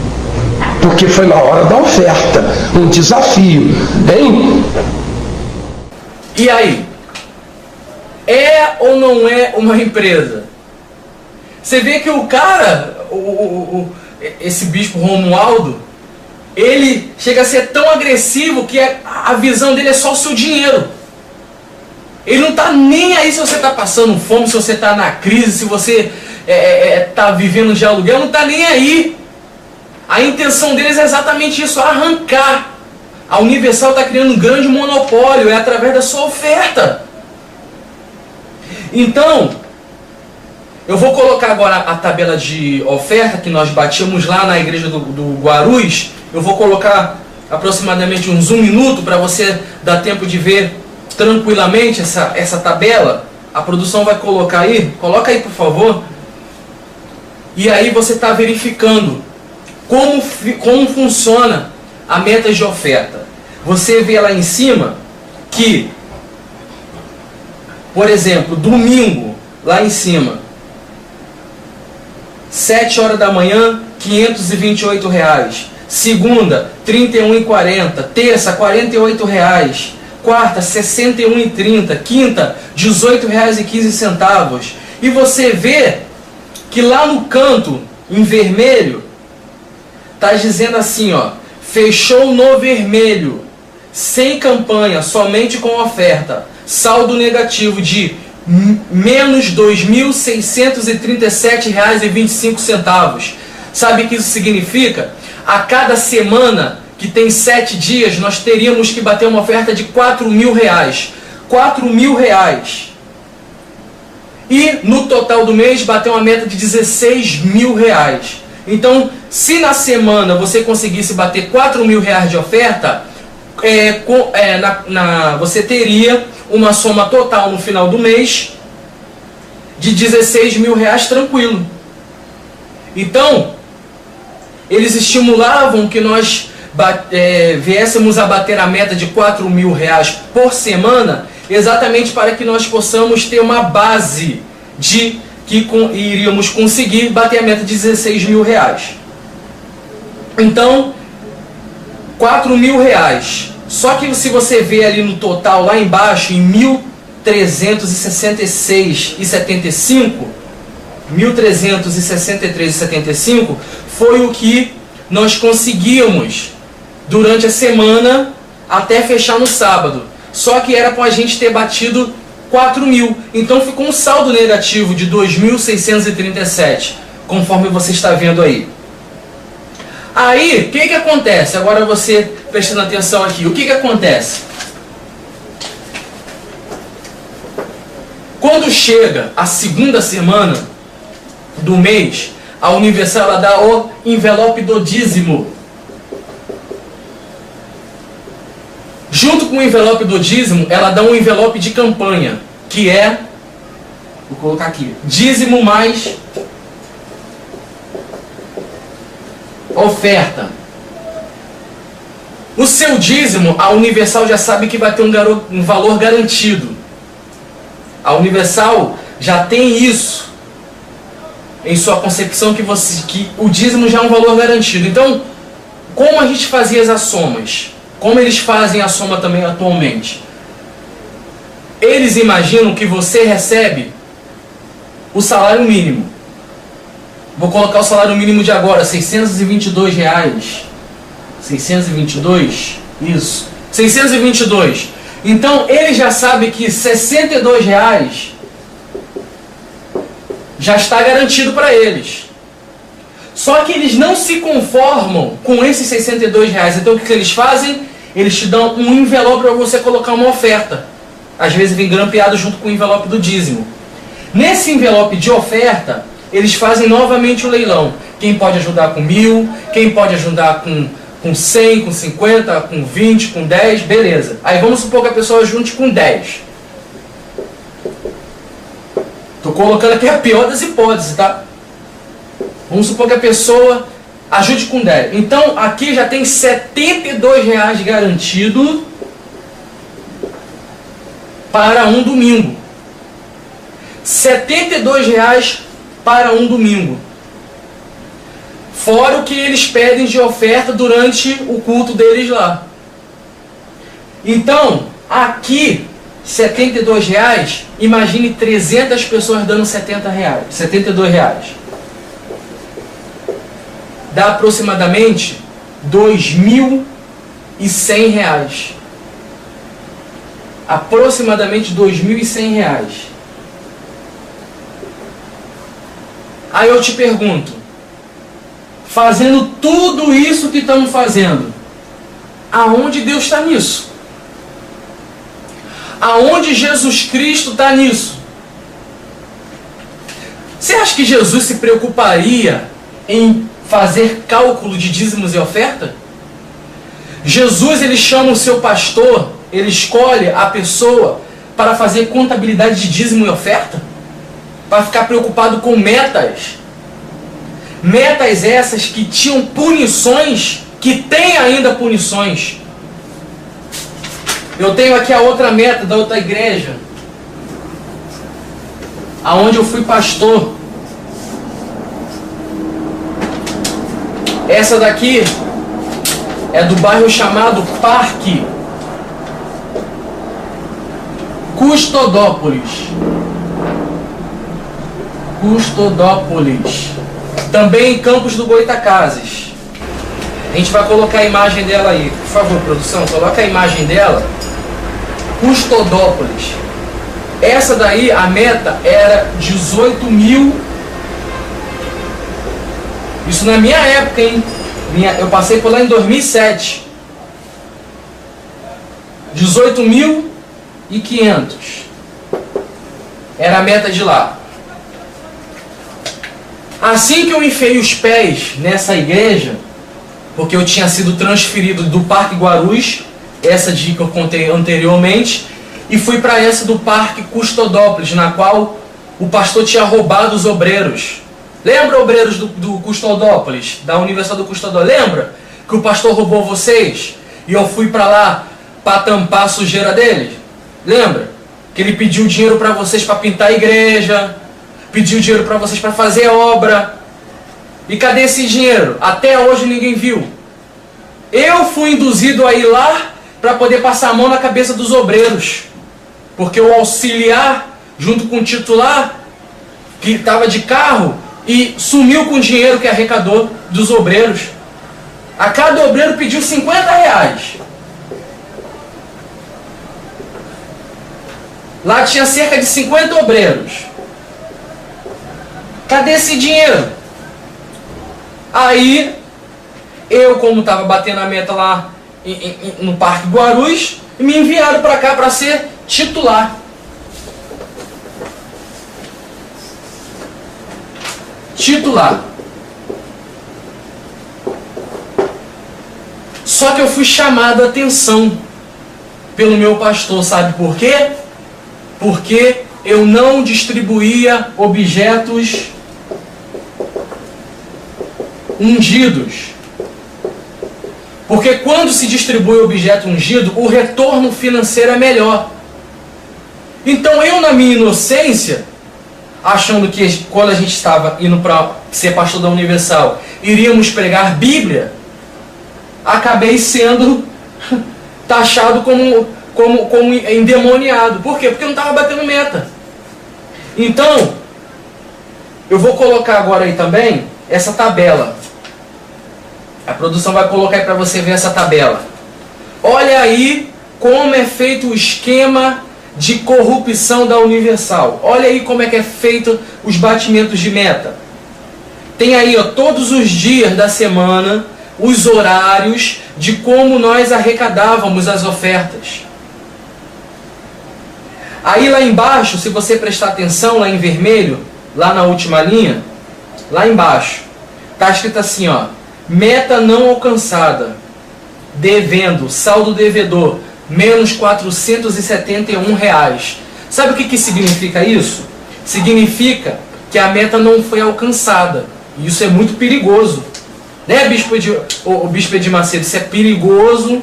porque foi na hora da oferta, um desafio, hein? E aí? É ou não é uma empresa? Você vê que o cara, esse bispo Romualdo, ele chega a ser tão agressivo que a visão dele é só o seu dinheiro. Ele não está nem aí se você está passando fome, se você está na crise, se você está vivendo de aluguel, não está nem aí. A intenção deles é exatamente isso, arrancar. A Universal está criando um grande monopólio, é através da sua oferta. Então, eu vou colocar agora a tabela de oferta que nós batíamos lá na igreja do Guarus. Eu vou colocar aproximadamente uns 1 minuto para você dar tempo de ver tranquilamente essa tabela. A produção vai colocar aí, coloca aí por favor. E aí você está verificando como funciona a meta de oferta. Você vê lá em cima que, por exemplo, domingo, lá em cima, 7 horas da manhã, R$528. Segunda, R$31,40. Terça, R$48. Quarta, R$61,30. Quinta, R$18,15. E você vê que lá no canto, em vermelho, está dizendo assim, ó, fechou no vermelho, sem campanha, somente com oferta. Saldo negativo de menos R$2.637,25. Sabe o que isso significa? A cada semana, que tem 7 dias, nós teríamos que bater uma oferta de R$4.000. R$4.000. E no total do mês, bater uma meta de R$16.000. Então, se na semana você conseguisse bater R$4.000 de oferta, você teria uma soma total no final do mês de R$16.000 tranquilo. Então, eles estimulavam que nós viéssemos a bater a meta de R$4.000 por semana, exatamente para que nós possamos ter uma base de que iríamos conseguir bater a meta de R$16.000. Então, R$4.000. Só que se você vê ali no total, lá embaixo, em 1.366,75, 1.363,75, foi o que nós conseguimos durante a semana até fechar no sábado. Só que era para a gente ter batido 4.000. Então ficou um saldo negativo de 2.637, conforme você está vendo aí. Aí, o que acontece? Agora você prestando atenção aqui, o que acontece? Quando chega a segunda semana do mês, a Universal ela dá o envelope do dízimo. Junto com o envelope do dízimo, ela dá um envelope de campanha, que é, vou colocar aqui, dízimo mais oferta. O seu dízimo, a Universal já sabe que vai ter um valor garantido. A Universal já tem isso em sua concepção, que o dízimo já é um valor garantido. Então, como a gente fazia as somas? Como eles fazem a soma também atualmente? Eles imaginam que você recebe o salário mínimo. Vou colocar o salário mínimo de agora, R$622. 622? Isso. 622. Então, ele já sabe que R$62 já está garantido para eles. Só que eles não se conformam com esses R$62. Então o que eles fazem? Eles te dão um envelope para você colocar uma oferta. Às vezes vem grampeado junto com o envelope do dízimo. Nesse envelope de oferta, eles fazem novamente o leilão. Quem pode ajudar com 1.000, quem pode ajudar com 100, com 50, com 20, com 10, beleza. Aí vamos supor que a pessoa junte com 10. Estou colocando aqui a pior das hipóteses, tá? Vamos supor que a pessoa ajude com 10. Então aqui já tem R$72 garantido para um domingo. R$72 para um domingo. Fora o que eles pedem de oferta durante o culto deles lá. Então, aqui, R$72, imagine 300 pessoas dando R$72. Dá aproximadamente R$2.100. Aproximadamente R$2.100. Aí eu te pergunto, fazendo tudo isso que estamos fazendo, aonde Deus está nisso? Aonde Jesus Cristo está nisso? Você acha que Jesus se preocuparia em fazer cálculo de dízimos e oferta? Jesus, ele chama o seu pastor, ele escolhe a pessoa para fazer contabilidade de dízimo e oferta? Para ficar preocupado com metas? Metas essas que tinham punições, que têm ainda punições. Eu tenho aqui a outra meta da outra igreja, aonde eu fui pastor. Essa daqui é do bairro chamado Parque Custodópolis. Também em Campos do Goitacazes. A gente vai colocar a imagem dela aí. Por favor, produção, coloca a imagem dela. Custodópolis. Essa daí, a meta era 18.000. Isso na minha época, hein? Eu passei por lá em 2007. 18.500. Era a meta de lá. Assim que eu enfiei os pés nessa igreja, porque eu tinha sido transferido do Parque Guarus, essa dica eu contei anteriormente, e fui para essa do Parque Custodópolis, na qual o pastor tinha roubado os obreiros. Lembra, obreiros do Custodópolis, da Universidade do Custodópolis? Lembra que o pastor roubou vocês e eu fui para lá para tampar a sujeira deles? Lembra que ele pediu dinheiro para vocês para pintar a igreja, pediu dinheiro para vocês para fazer obra? E cadê esse dinheiro? Até hoje ninguém viu. Eu fui induzido a ir lá para poder passar a mão na cabeça dos obreiros, porque o auxiliar, junto com o titular, que estava de carro, e sumiu com o dinheiro que arrecadou dos obreiros. A cada obreiro pediu R$50. Lá tinha cerca de 50 obreiros. Cadê esse dinheiro? Aí, eu, como estava batendo a meta lá no Parque Guarus, me enviaram para cá para ser titular. Só que eu fui chamado a atenção pelo meu pastor, sabe por quê? Porque eu não distribuía objetos ungidos. Porque quando se distribui objeto ungido, o retorno financeiro é melhor. Então eu, na minha inocência, achando que quando a gente estava indo para ser pastor da Universal, iríamos pregar Bíblia, acabei sendo taxado como endemoniado. Por quê? Porque eu não estava batendo meta. Então, eu vou colocar agora aí também essa tabela. A produção vai colocar aí para você ver essa tabela. Olha aí como é feito o esquema de corrupção da Universal. Olha aí como é que é feito os batimentos de meta. Tem aí, ó, todos os dias da semana, os horários de como nós arrecadávamos as ofertas. Aí lá embaixo, se você prestar atenção, lá em vermelho, lá na última linha, lá embaixo, está escrito assim, ó, meta não alcançada, devendo, saldo devedor, menos R$471. Sabe o que significa isso? Significa que a meta não foi alcançada. E isso é muito perigoso. Né, o Bispo Edir Macedo? Isso é perigoso.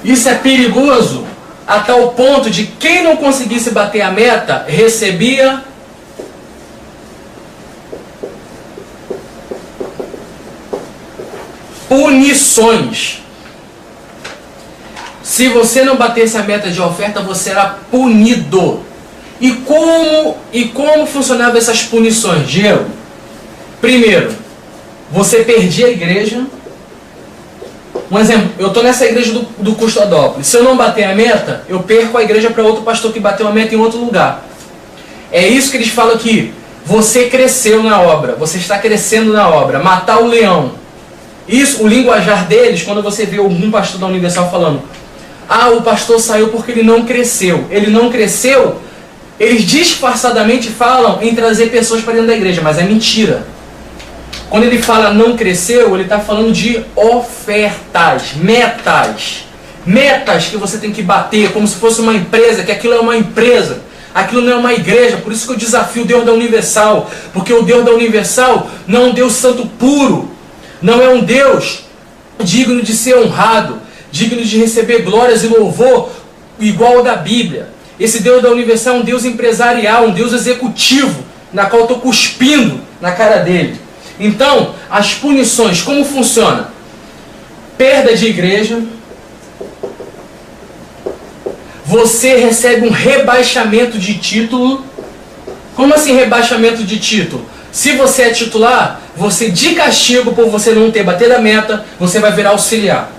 Isso é perigoso a tal ponto de quem não conseguisse bater a meta recebia punições. Se você não batesse a meta de oferta, você era punido. E como funcionavam essas punições, Diego? Primeiro, você perdia a igreja. Um exemplo, eu estou nessa igreja do Custodópolis. Se eu não bater a meta, eu perco a igreja para outro pastor que bateu a meta em outro lugar. É isso que eles falam aqui. Você cresceu na obra, você está crescendo na obra. Matar o leão. Isso, o linguajar deles, quando você vê algum pastor da Universal falando, ah, o pastor saiu porque ele não cresceu. Ele não cresceu, eles disfarçadamente falam em trazer pessoas para dentro da igreja, mas é mentira. Quando ele fala não cresceu, ele está falando de ofertas, metas. Metas que você tem que bater, como se fosse uma empresa, que aquilo é uma empresa. Aquilo não é uma igreja, por isso que eu desafio o Deus da Universal. Porque o Deus da Universal não é um Deus santo puro. Não é um Deus digno de ser honrado, digno de receber glórias e louvor igual ao da Bíblia. Esse Deus da Universal é um Deus empresarial, um Deus executivo, na qual eu estou cuspindo na cara dele. Então, as punições, como funciona? Perda de igreja. Você recebe um rebaixamento de título. Como assim rebaixamento de título? Se você é titular, você de castigo por você não ter batido a meta, você vai virar auxiliar.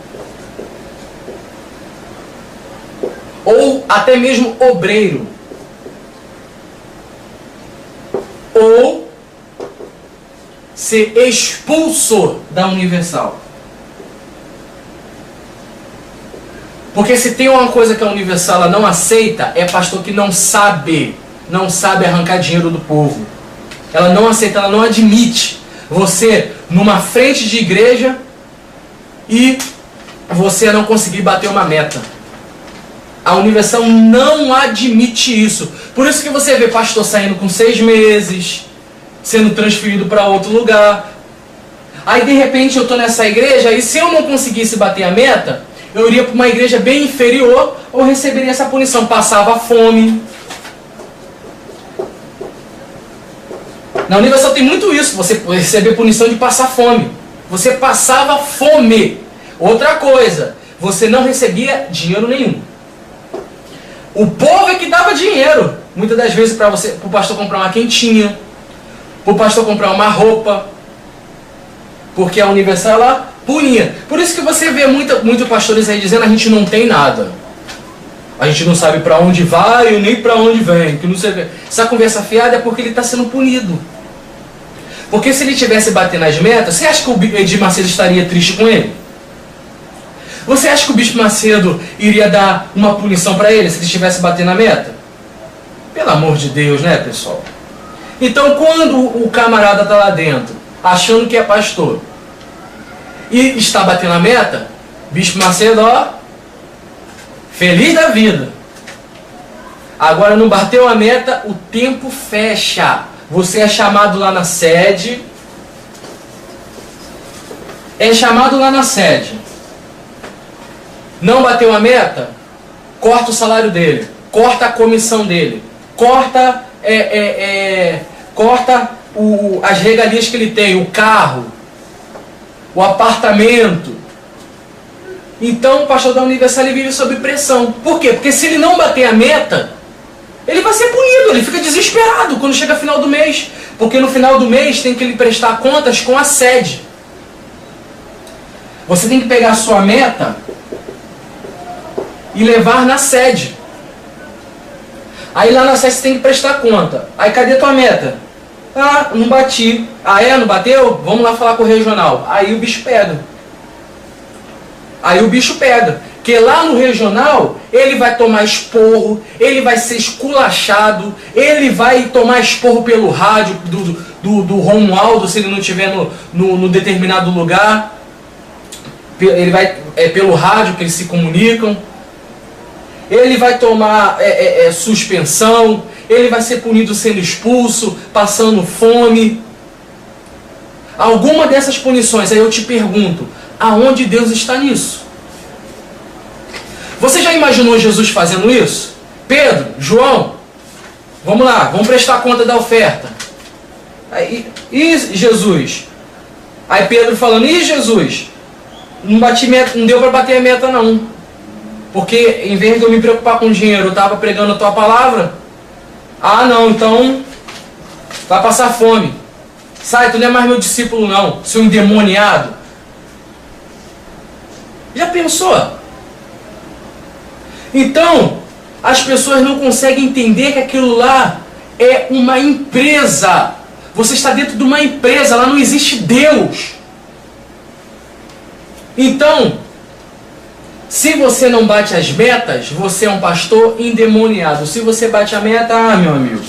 Ou até mesmo obreiro. Ou ser expulso da Universal. Porque se tem uma coisa que a Universal ela não aceita, é pastor que não sabe arrancar dinheiro do povo. Ela não aceita, ela não admite você numa frente de igreja e você não conseguir bater uma meta. A Universal não admite isso. Por isso que você vê pastor saindo com 6 meses, sendo transferido para outro lugar. Aí de repente eu estou nessa igreja e se eu não conseguisse bater a meta, eu iria para uma igreja bem inferior ou receberia essa punição. Passava fome. Na Universal tem muito isso, você receber punição de passar fome. Você passava fome. Outra coisa, você não recebia dinheiro nenhum. O povo é que dava dinheiro. Muitas das vezes para o pastor comprar uma quentinha, para o pastor comprar uma roupa. Porque a Universal ela punia. Por isso que você vê muitos pastores aí dizendo a gente não tem nada. A gente não sabe para onde vai e nem para onde vem. Que não sei. Essa conversa fiada é porque ele está sendo punido. Porque se ele tivesse batendo as metas, você acha que o Edir Macedo estaria triste com ele? Você acha que o Bispo Macedo iria dar uma punição para ele se ele estivesse batendo a meta? Pelo amor de Deus, né, pessoal? Então, quando o camarada está lá dentro, achando que é pastor, e está batendo a meta, Bispo Macedo, ó, feliz da vida. Agora não bateu a meta, o tempo fecha. Você é chamado lá na sede. É chamado lá na sede. Não bateu a meta, corta o salário dele, corta a comissão dele, corta, as regalias que ele tem, o carro, o apartamento. Então o pastor da Universal ele vive sob pressão. Por quê? Porque se ele não bater a meta, ele vai ser punido, ele fica desesperado quando chega final do mês. Porque no final do mês tem que ele prestar contas com a sede. Você tem que pegar a sua meta e levar na sede. Aí lá na sede você tem que prestar conta. Aí cadê tua meta? Ah, não bati. Ah é? Não bateu? Vamos lá falar com o regional. Aí o bicho pega. Porque lá no regional, ele vai tomar esporro, ele vai ser esculachado, ele vai tomar esporro pelo rádio do Romualdo, se ele não estiver no determinado lugar. Ele vai pelo rádio que eles se comunicam. Ele vai tomar suspensão, ele vai ser punido sendo expulso, passando fome. Alguma dessas punições, aí eu te pergunto, aonde Deus está nisso? Você já imaginou Jesus fazendo isso? Pedro, João, vamos lá, vamos prestar conta da oferta. Aí, e Jesus? Aí Pedro falando, e Jesus? Não bati meta, não deu para bater a meta não. Porque em vez de eu me preocupar com dinheiro, eu estava pregando a tua palavra. Ah não, então vai passar fome. Sai, tu não é mais meu discípulo não, seu endemoniado. Já pensou? Então, as pessoas não conseguem entender que aquilo lá é uma empresa. Você está dentro de uma empresa, lá não existe Deus. Então, se você não bate as metas, você é um pastor endemoniado. Se você bate a meta, meu amigo,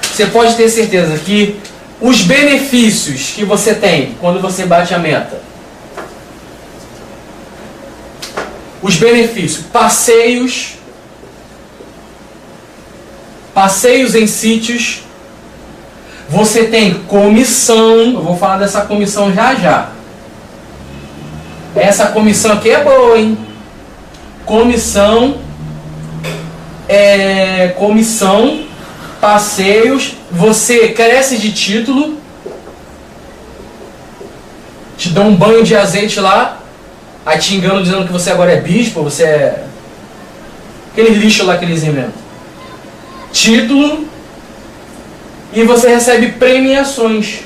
você pode ter certeza que os benefícios que você tem quando você bate a meta, os benefícios, passeios em sítios, você tem comissão, eu vou falar dessa comissão já. Essa comissão aqui é boa, hein? Comissão, passeios, você cresce de título, te dão um banho de azeite lá, aí te enganam dizendo que você agora é bispo, você é aquele lixo lá que eles inventam. Título, e você recebe premiações.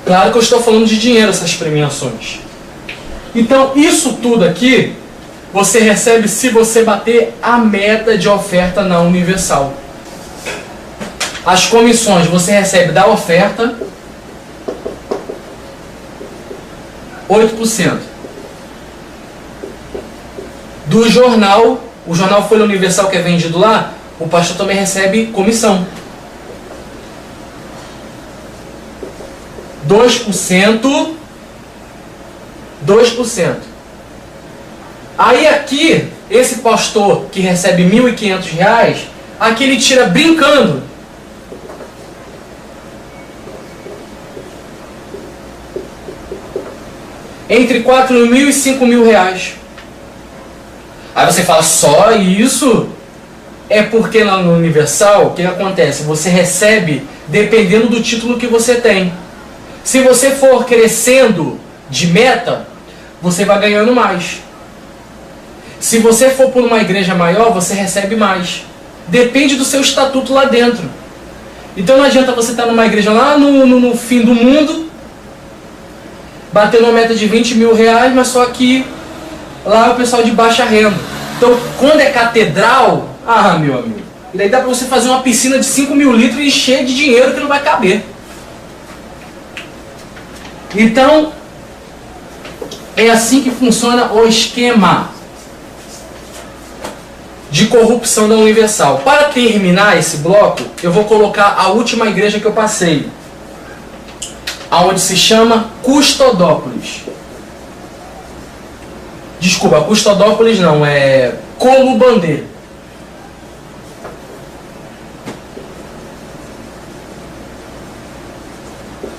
Claro que eu estou falando de dinheiro, essas premiações. Então, isso tudo aqui, você recebe se você bater a meta de oferta na Universal. As comissões você recebe da oferta, 8%. Do jornal, o jornal Folha Universal que é vendido lá, o pastor também recebe comissão. 2%. Aí aqui, esse pastor que recebe R$ 1.500, aqui ele tira brincando. Entre R$ 4.000 e R$ 5.000. Aí você fala, só isso? É porque lá no Universal, o que acontece? Você recebe dependendo do título que você tem. Se você for crescendo de meta, você vai ganhando mais. Se você for por uma igreja maior, você recebe mais. Depende do seu estatuto lá dentro. Então não adianta você estar numa igreja lá no fim do mundo, batendo uma meta de R$ 20.000, mas só que lá é o pessoal de baixa renda. Então quando é catedral, meu amigo, e daí dá para você fazer uma piscina de 5.000 litros e encher de dinheiro que não vai caber. Então, é assim que funciona o esquema de corrupção da Universal. Para terminar esse bloco, eu vou colocar a última igreja que eu passei, aonde se chama Custodópolis. Desculpa, Custodópolis não, é Colubandê.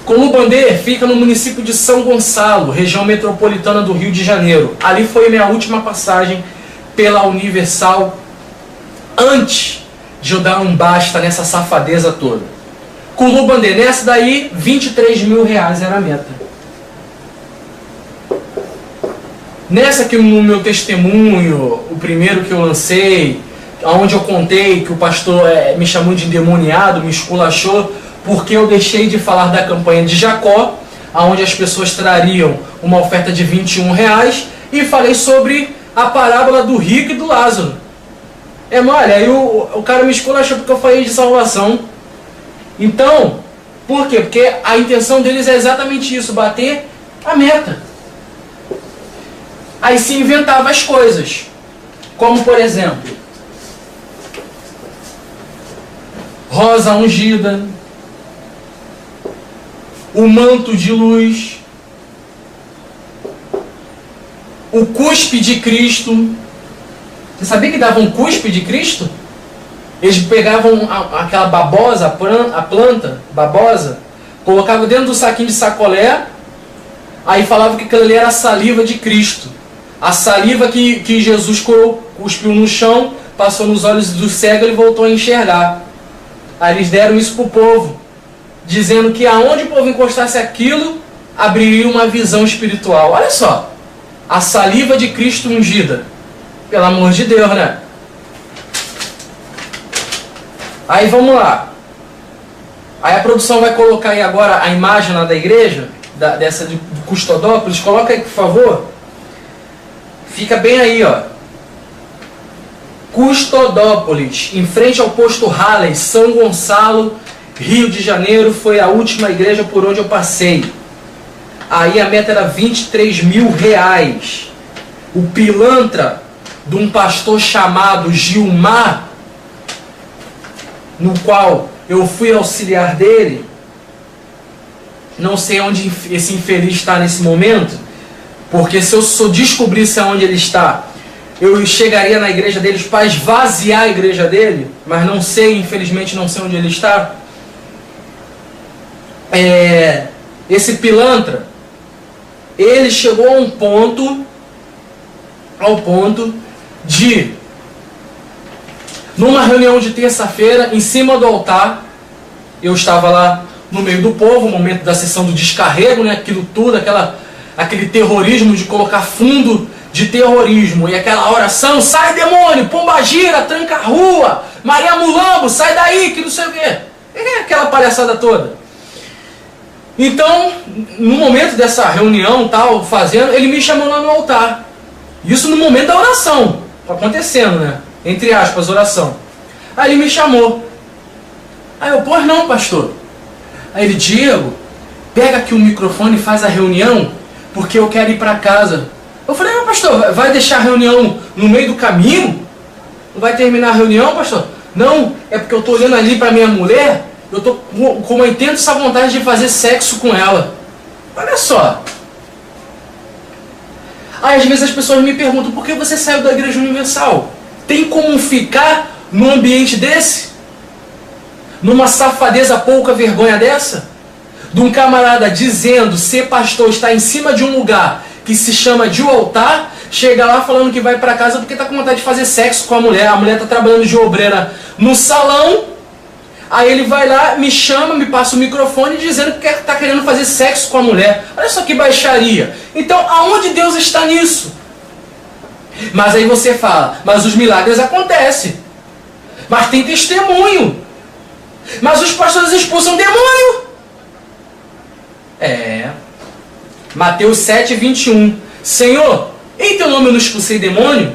Colubandê fica no município de São Gonçalo, região metropolitana do Rio de Janeiro. Ali foi minha última passagem pela Universal, antes de eu dar um basta nessa safadeza toda. Colubandê, nessa daí, R$ 23.000 era a meta. Nessa que no meu testemunho, o primeiro que eu lancei, onde eu contei que o pastor me chamou de endemoniado, me esculachou, porque eu deixei de falar da campanha de Jacó, onde as pessoas trariam uma oferta de R$21, e falei sobre a parábola do rico e do Lázaro. É mole, aí o cara me esculachou porque eu falei de salvação. Então, por quê? Porque a intenção deles é exatamente isso, bater a meta. Aí se inventava as coisas, como por exemplo, rosa ungida, o manto de luz, o cuspe de Cristo. Você sabia que davam cuspe de Cristo? Eles pegavam aquela babosa, a planta babosa, colocavam dentro do saquinho de sacolé, aí falavam que aquilo ali era a saliva de Cristo. A saliva que Jesus cuspiu no chão, passou nos olhos do cego e ele voltou a enxergar. Aí eles deram isso para o povo, dizendo que aonde o povo encostasse aquilo, abriria uma visão espiritual. Olha só, a saliva de Cristo ungida. Pelo amor de Deus, né? Aí vamos lá. Aí a produção vai colocar aí agora a imagem lá da igreja, dessa de Custodópolis. Coloca aí, por favor. Fica bem aí, ó. Custodópolis, em frente ao posto Halley, São Gonçalo, Rio de Janeiro. Foi a última igreja por onde eu passei. Aí a meta era R$23.000. O pilantra de um pastor chamado Gilmar, no qual eu fui auxiliar dele, não sei onde esse infeliz está nesse momento, porque se eu só descobrisse aonde ele está, eu chegaria na igreja deles para esvaziar a igreja dele, mas não sei, infelizmente não sei onde ele está. Esse pilantra, ele chegou ao ponto de, numa reunião de terça-feira, em cima do altar, eu estava lá no meio do povo, momento da sessão do descarrego, né? Aquilo tudo, aquele terrorismo de colocar fundo de terrorismo, e aquela oração, sai demônio, pombagira, tranca a rua, Maria Mulambo, sai daí, que não sei o quê. Aquela palhaçada toda. Então, no momento dessa reunião, tal, fazendo, ele me chamou lá no altar. Isso no momento da oração, acontecendo, né? Entre aspas, oração. Aí ele me chamou. Aí eu, pois não, pastor. Aí ele, Diego, pega aqui o microfone e faz a reunião, porque eu quero ir para casa. Eu falei, mas pastor, vai deixar a reunião no meio do caminho? Não vai terminar a reunião, pastor? Não, é porque eu estou olhando ali para minha mulher, eu estou com uma intensa vontade de fazer sexo com ela. Olha só. Aí às vezes as pessoas me perguntam, por que você saiu da Igreja Universal? Tem como ficar num ambiente desse? Numa safadeza pouca vergonha dessa? De um camarada dizendo ser pastor, está em cima de um lugar que se chama de altar, chega lá falando que vai para casa porque está com vontade de fazer sexo com a mulher está trabalhando de obreira no salão, aí ele vai lá, me chama, me passa o microfone dizendo que está querendo fazer sexo com a mulher. Olha só que baixaria. Então aonde Deus está nisso? Mas aí você fala, mas os milagres acontecem, mas tem testemunho, mas os pastores expulsam demônio. Mateus 7:21. Senhor, em teu nome eu não expulsei demônio?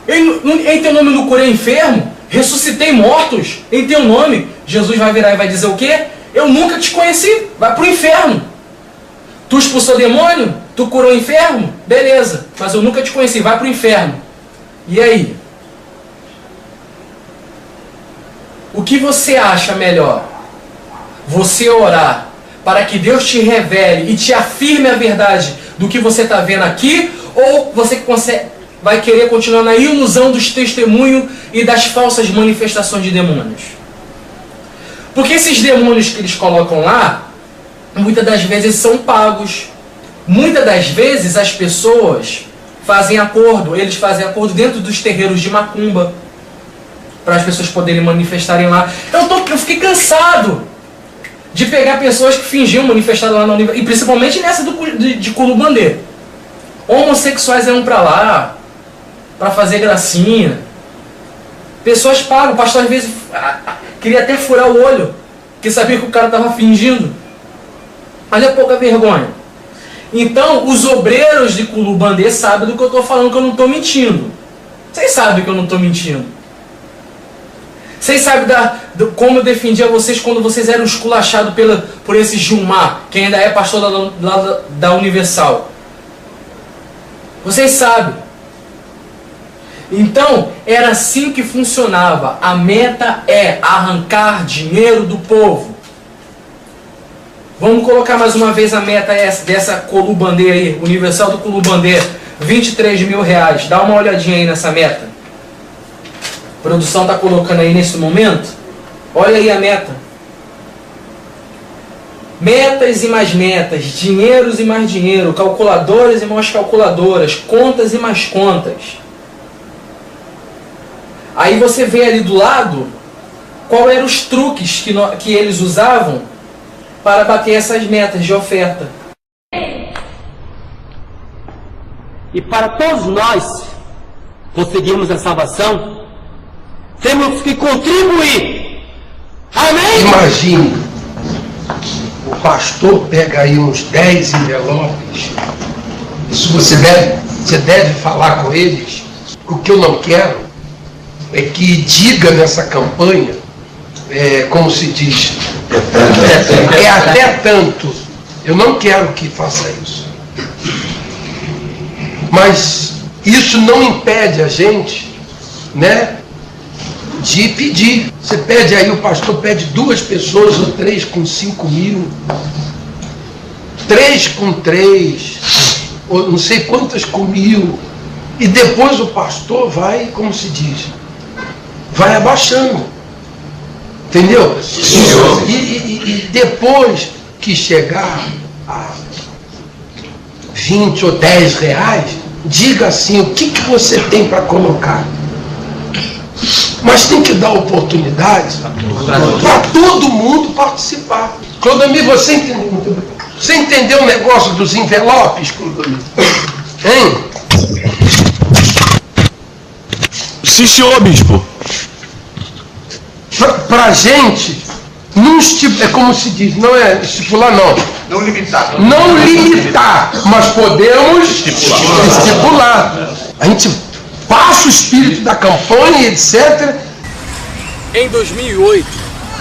Em teu nome eu não curei enfermo? Ressuscitei mortos? Em teu nome? Jesus vai virar e vai dizer o quê? Eu nunca te conheci, vai para o inferno. Tu expulsou demônio? Tu curou enfermo? Beleza, mas eu nunca te conheci, vai para o inferno. E aí? O que você acha melhor? Você orar para que Deus te revele e te afirme a verdade do que você está vendo aqui? Ou você vai querer continuar na ilusão dos testemunhos e das falsas manifestações de demônios? Porque esses demônios que eles colocam lá, muitas das vezes são pagos. Muitas das vezes as pessoas fazem acordo, eles fazem acordo dentro dos terreiros de macumba, para as pessoas poderem manifestarem lá. Eu fiquei cansado de pegar pessoas que fingiam manifestar lá na universidade, e principalmente nessa de Culubandê. Homossexuais iam para lá para fazer gracinha. Pessoas pagam, o pastor às vezes queria até furar o olho, porque sabia que o cara estava fingindo. Olha a pouca vergonha. Então, os obreiros de Culubandê sabem do que eu estou falando, que eu não estou mentindo. Vocês sabem que eu não estou mentindo. Vocês sabem como eu defendia vocês quando vocês eram esculachados por esse Gilmar, que ainda é pastor da Universal. Vocês sabem. Então, era assim que funcionava. A meta é arrancar dinheiro do povo. Vamos colocar mais uma vez a meta dessa Culubandê aí, Universal do Culubandê, 23 mil reais. Dá uma olhadinha aí nessa meta. A produção está colocando aí nesse momento. Olha aí a meta. Metas e mais metas, dinheiros e mais dinheiro, calculadoras e mais calculadoras, contas e mais contas. Aí você vê ali do lado qual eram os truques que eles usavam para bater essas metas de oferta. E para todos nós conseguirmos a salvação, temos que contribuir. Amém? Imagine, o pastor pega aí uns 10 envelopes. Isso você deve falar com eles. O que eu não quero é que diga nessa campanha, como se diz, é até tanto. Eu não quero que faça isso. Mas isso não impede a gente, né, de pedir. Você pede aí, o pastor pede 2 pessoas ou 3 com 5 mil, 3 com 3, ou não sei quantas com 1000, e depois o pastor vai, como se diz, vai abaixando, entendeu? E depois que chegar a 20 ou 10 reais, diga assim, o que você tem para colocar? Mas tem que dar oportunidade para todo mundo participar. Clodomir, você entendeu muito bem? Você entendeu o negócio dos envelopes, Clodomir? Hein? Sim, senhor, bispo. Pra gente, não é como se diz, não é estipular, não. Não limitar. Não limitar, mas podemos estipular. A gente passa o espírito da campanha, etc. Em 2008,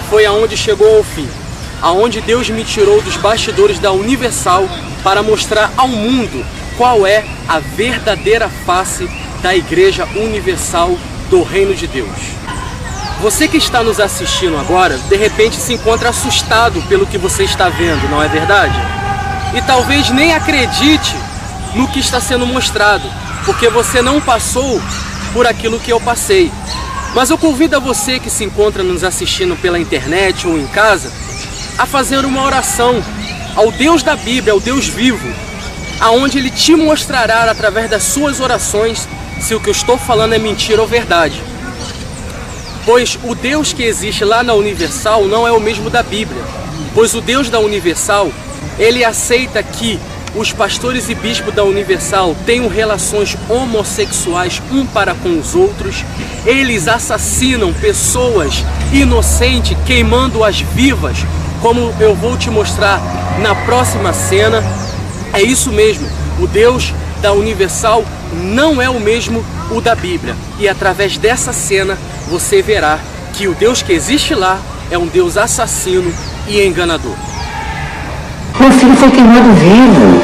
foi aonde chegou ao fim. Aonde Deus me tirou dos bastidores da Universal para mostrar ao mundo qual é a verdadeira face da Igreja Universal do Reino de Deus. Você que está nos assistindo agora, de repente se encontra assustado pelo que você está vendo, não é verdade? E talvez nem acredite no que está sendo mostrado, porque você não passou por aquilo que eu passei. Mas eu convido a você que se encontra nos assistindo pela internet ou em casa, a fazer uma oração ao Deus da Bíblia, ao Deus vivo, aonde Ele te mostrará através das suas orações se o que eu estou falando é mentira ou verdade. Pois o Deus que existe lá na Universal não é o mesmo da Bíblia. Pois o Deus da Universal, Ele aceita que os pastores e bispos da Universal tenham relações homossexuais um para com os outros. Eles assassinam pessoas inocentes, queimando-as vivas, como eu vou te mostrar na próxima cena. É isso mesmo, o Deus da Universal não é o mesmo o da Bíblia. E através dessa cena você verá que o Deus que existe lá é um Deus assassino e enganador. Meu filho foi queimado vivo.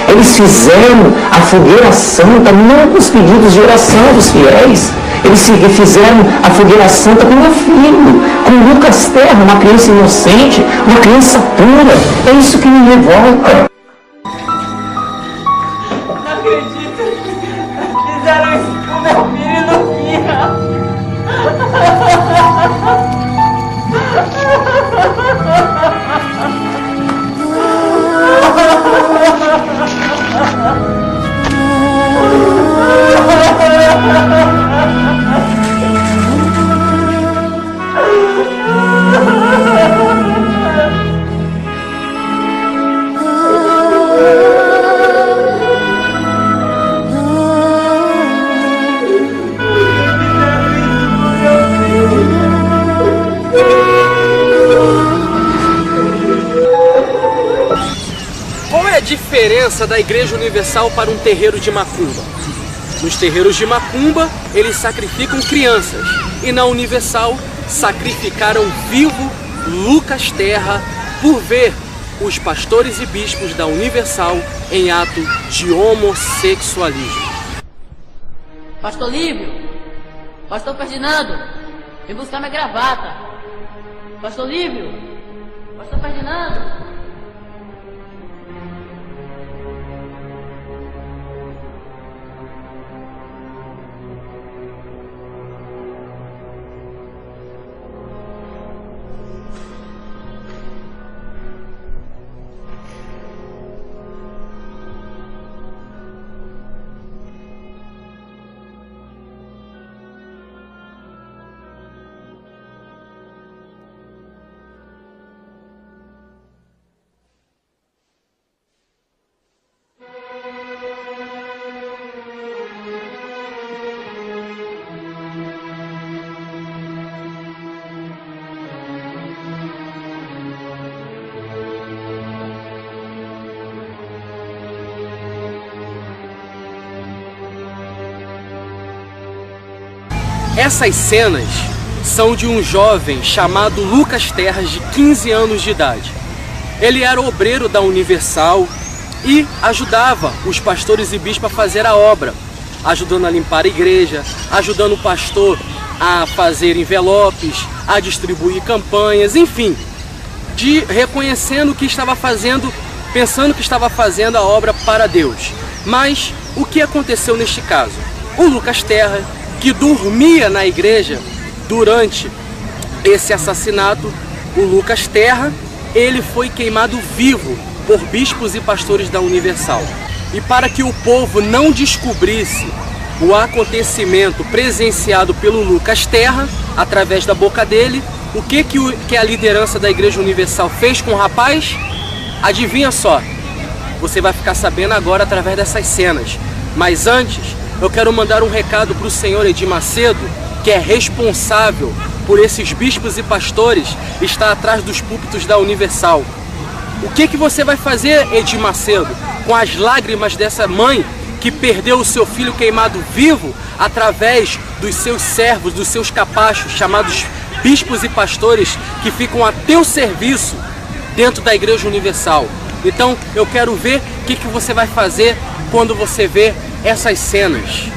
Eles fizeram a fogueira santa, não com os pedidos de oração dos fiéis. Eles fizeram a fogueira santa com meu filho, com Lucas Terra, uma criança inocente, uma criança pura. É isso que me revolta. Não acredito. Fizeram isso com meu filho e não via. diferença da Igreja Universal para um terreiro de macumba? Nos terreiros de macumba, eles sacrificam crianças, e na Universal, sacrificaram vivo Lucas Terra por ver os pastores e bispos da Universal em ato de homossexualismo. Pastor Lívio, Pastor Ferdinando, vem buscar minha gravata. Pastor Lívio, Pastor Ferdinando. Essas cenas são de um jovem chamado Lucas Terra, de 15 anos de idade. Ele era obreiro da Universal e ajudava os pastores e bispos a fazer a obra, ajudando a limpar a igreja, ajudando o pastor a fazer envelopes, a distribuir campanhas, enfim, reconhecendo que estava fazendo, pensando que estava fazendo a obra para Deus. Mas o que aconteceu neste caso? O Lucas Terra, que dormia na igreja durante esse assassinato, o Lucas Terra, ele foi queimado vivo por bispos e pastores da Universal. E para que o povo não descobrisse o acontecimento presenciado pelo Lucas Terra, através da boca dele, o que a liderança da Igreja Universal fez com o rapaz? Adivinha só, você vai ficar sabendo agora através dessas cenas. Mas antes, eu quero mandar um recado para o senhor Edir Macedo, que é responsável por esses bispos e pastores estar atrás dos púlpitos da Universal. O que você vai fazer, Edir Macedo, com as lágrimas dessa mãe que perdeu o seu filho queimado vivo através dos seus servos, dos seus capachos, chamados bispos e pastores, que ficam a teu serviço dentro da Igreja Universal? Então eu quero ver o que você vai fazer quando você vê essas cenas.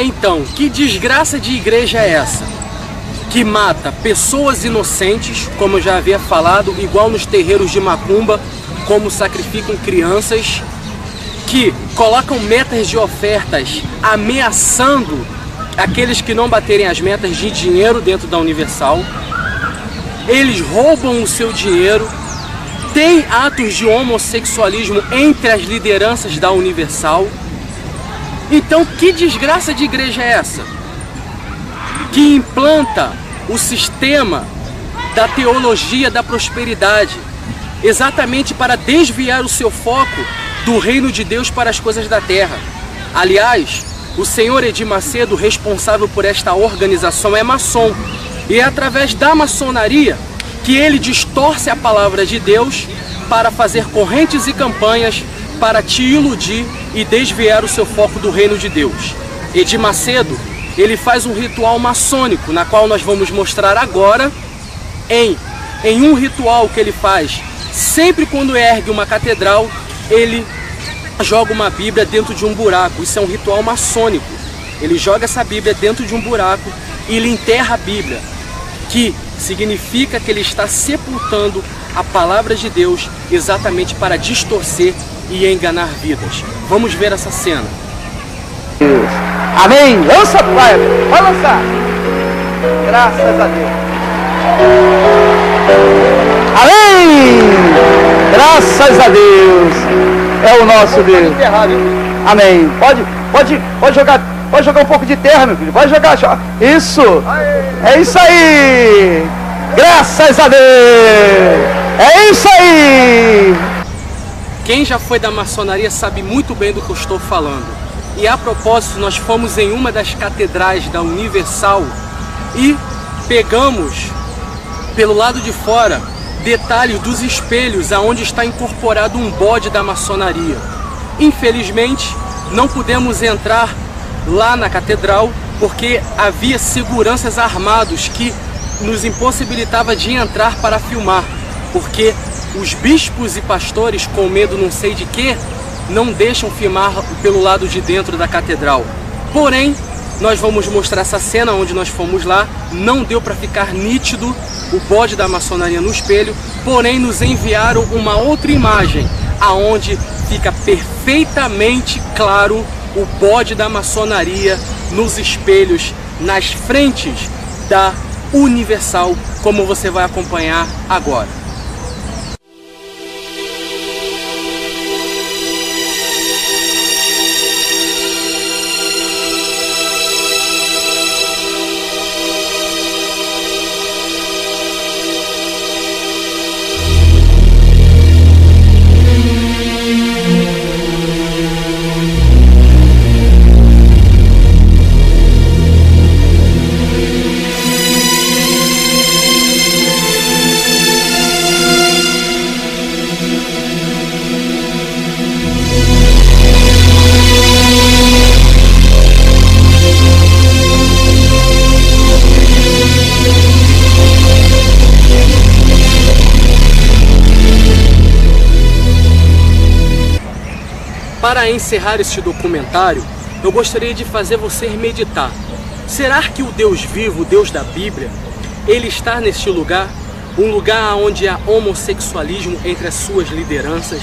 Então, que desgraça de igreja é essa? Que mata pessoas inocentes, como eu já havia falado, igual nos terreiros de macumba, como sacrificam crianças, que colocam metas de ofertas ameaçando aqueles que não baterem as metas de dinheiro dentro da Universal. Eles roubam o seu dinheiro, tem atos de homossexualismo entre as lideranças da Universal. Então, que desgraça de igreja é essa? Que implanta o sistema da teologia da prosperidade, exatamente para desviar o seu foco do reino de Deus para as coisas da terra. Aliás, o senhor Edir Macedo, responsável por esta organização, é maçom, e é através da maçonaria que ele distorce a palavra de Deus para fazer correntes e campanhas para te iludir e desviar o seu foco do reino de Deus. Edir Macedo, ele faz um ritual maçônico, na qual nós vamos mostrar agora em um ritual que ele faz. Sempre quando ergue uma catedral, ele joga uma Bíblia dentro de um buraco. Isso é um ritual maçônico. Ele joga essa Bíblia dentro de um buraco e ele enterra a Bíblia, que significa que ele está sepultando a palavra de Deus exatamente para distorcer e enganar vidas. Vamos ver essa cena. Amém. Lança, pai. Vai lançar. Graças a Deus. Amém. Graças a Deus. É o nosso Deus. Amém. Pode jogar um pouco de terra, meu filho. Pode jogar. Isso. É isso aí. Graças a Deus. É isso aí. Quem já foi da maçonaria sabe muito bem do que eu estou falando. E a propósito, nós fomos em uma das catedrais da Universal e pegamos pelo lado de fora detalhes dos espelhos aonde está incorporado um bode da maçonaria. Infelizmente, não pudemos entrar lá na catedral porque havia seguranças armados que nos impossibilitava de entrar para filmar, porque os bispos e pastores, com medo não sei de quê, não deixam filmar pelo lado de dentro da catedral. Porém, nós vamos mostrar essa cena onde nós fomos lá. Não deu para ficar nítido o bode da maçonaria no espelho, porém nos enviaram uma outra imagem aonde fica perfeitamente claro o bode da maçonaria nos espelhos, nas frentes da Universal, como você vai acompanhar agora. Para encerrar este documentário, eu gostaria de fazer você meditar. Será que o Deus vivo, o Deus da Bíblia, ele está neste lugar? Um lugar onde há homossexualismo entre as suas lideranças,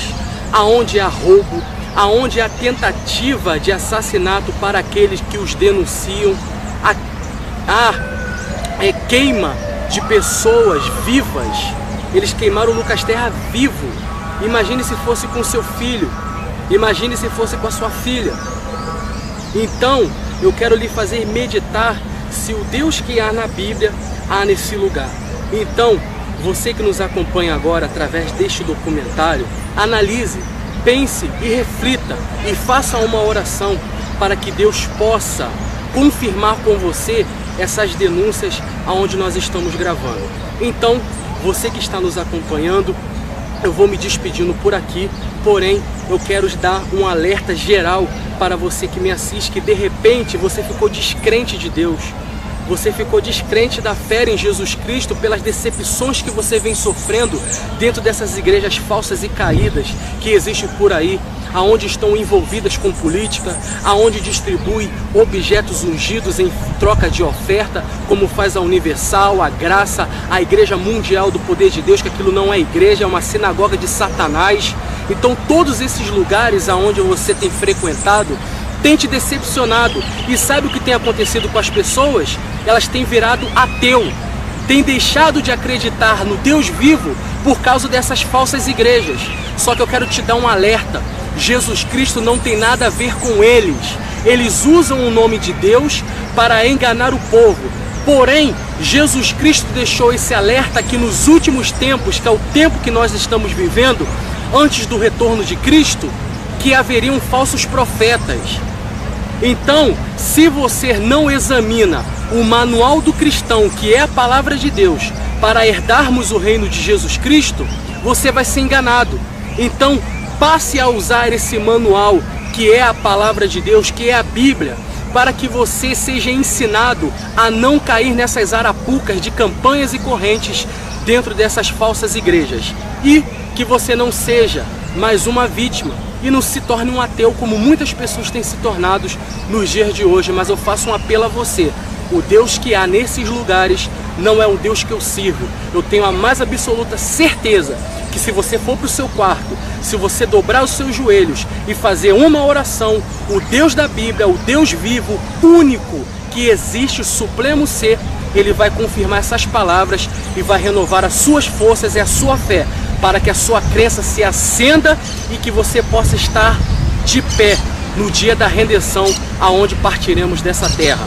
aonde há roubo, aonde há tentativa de assassinato para aqueles que os denunciam, há queima de pessoas vivas. Eles queimaram o Lucas Terra vivo. Imagine se fosse com seu filho. Imagine se fosse com a sua filha. Então, eu quero lhe fazer meditar se o Deus que há na Bíblia há nesse lugar. Então, você que nos acompanha agora através deste documentário, analise, pense e reflita e faça uma oração para que Deus possa confirmar com você essas denúncias aonde nós estamos gravando. Então, você que está nos acompanhando, eu vou me despedindo por aqui, porém eu quero dar um alerta geral para você que me assiste, que de repente você ficou descrente de Deus, você ficou descrente da fé em Jesus Cristo pelas decepções que você vem sofrendo dentro dessas igrejas falsas e caídas que existem por aí, aonde estão envolvidas com política, aonde distribui objetos ungidos em troca de oferta, como faz a Universal, a Graça, a Igreja Mundial do Poder de Deus, que aquilo não é igreja, é uma sinagoga de Satanás. Então todos esses lugares aonde você tem frequentado tem te decepcionado. E sabe o que tem acontecido com as pessoas? Elas têm virado ateu, têm deixado de acreditar no Deus vivo por causa dessas falsas igrejas. Só que eu quero te dar um alerta. Jesus Cristo não tem nada a ver com eles. Eles usam o nome de Deus para enganar o povo. Porém, Jesus Cristo deixou esse alerta que nos últimos tempos, que é o tempo que nós estamos vivendo, antes do retorno de Cristo, que haveriam falsos profetas. Então, se você não examina o manual do cristão, que é a palavra de Deus, para herdarmos o reino de Jesus Cristo, você vai ser enganado. Então, passe a usar esse manual, que é a palavra de Deus, que é a Bíblia, para que você seja ensinado a não cair nessas arapucas de campanhas e correntes dentro dessas falsas igrejas. E que você não seja mais uma vítima e não se torne um ateu, como muitas pessoas têm se tornado nos dias de hoje. Mas eu faço um apelo a você: o Deus que há nesses lugares não é um Deus que eu sirvo. Eu tenho a mais absoluta certeza que se você for para o seu quarto, se você dobrar os seus joelhos e fazer uma oração, o Deus da Bíblia, o Deus vivo, único, que existe, o supremo ser, Ele vai confirmar essas palavras e vai renovar as suas forças e a sua fé, para que a sua crença se acenda e que você possa estar de pé no dia da redenção, aonde partiremos dessa terra.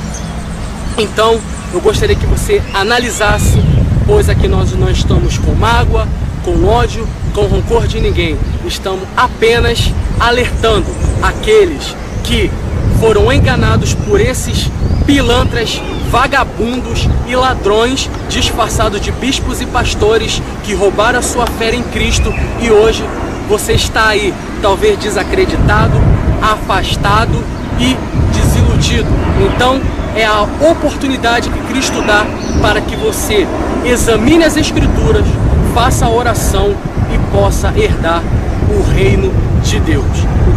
Então, eu gostaria que você analisasse, pois aqui nós não estamos com mágoa, com ódio, com rancor de ninguém. Estamos apenas alertando aqueles que foram enganados por esses pilantras, vagabundos e ladrões disfarçados de bispos e pastores que roubaram a sua fé em Cristo, e hoje você está aí, talvez desacreditado, afastado e desiludido. Então, é a oportunidade que Cristo dá para que você examine as Escrituras, faça a oração e possa herdar o reino de Deus.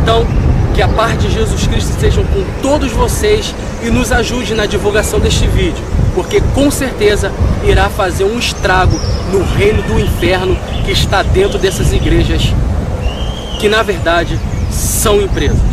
Então, que a paz de Jesus Cristo seja com todos vocês e nos ajude na divulgação deste vídeo, porque com certeza irá fazer um estrago no reino do inferno que está dentro dessas igrejas, que na verdade são empresas.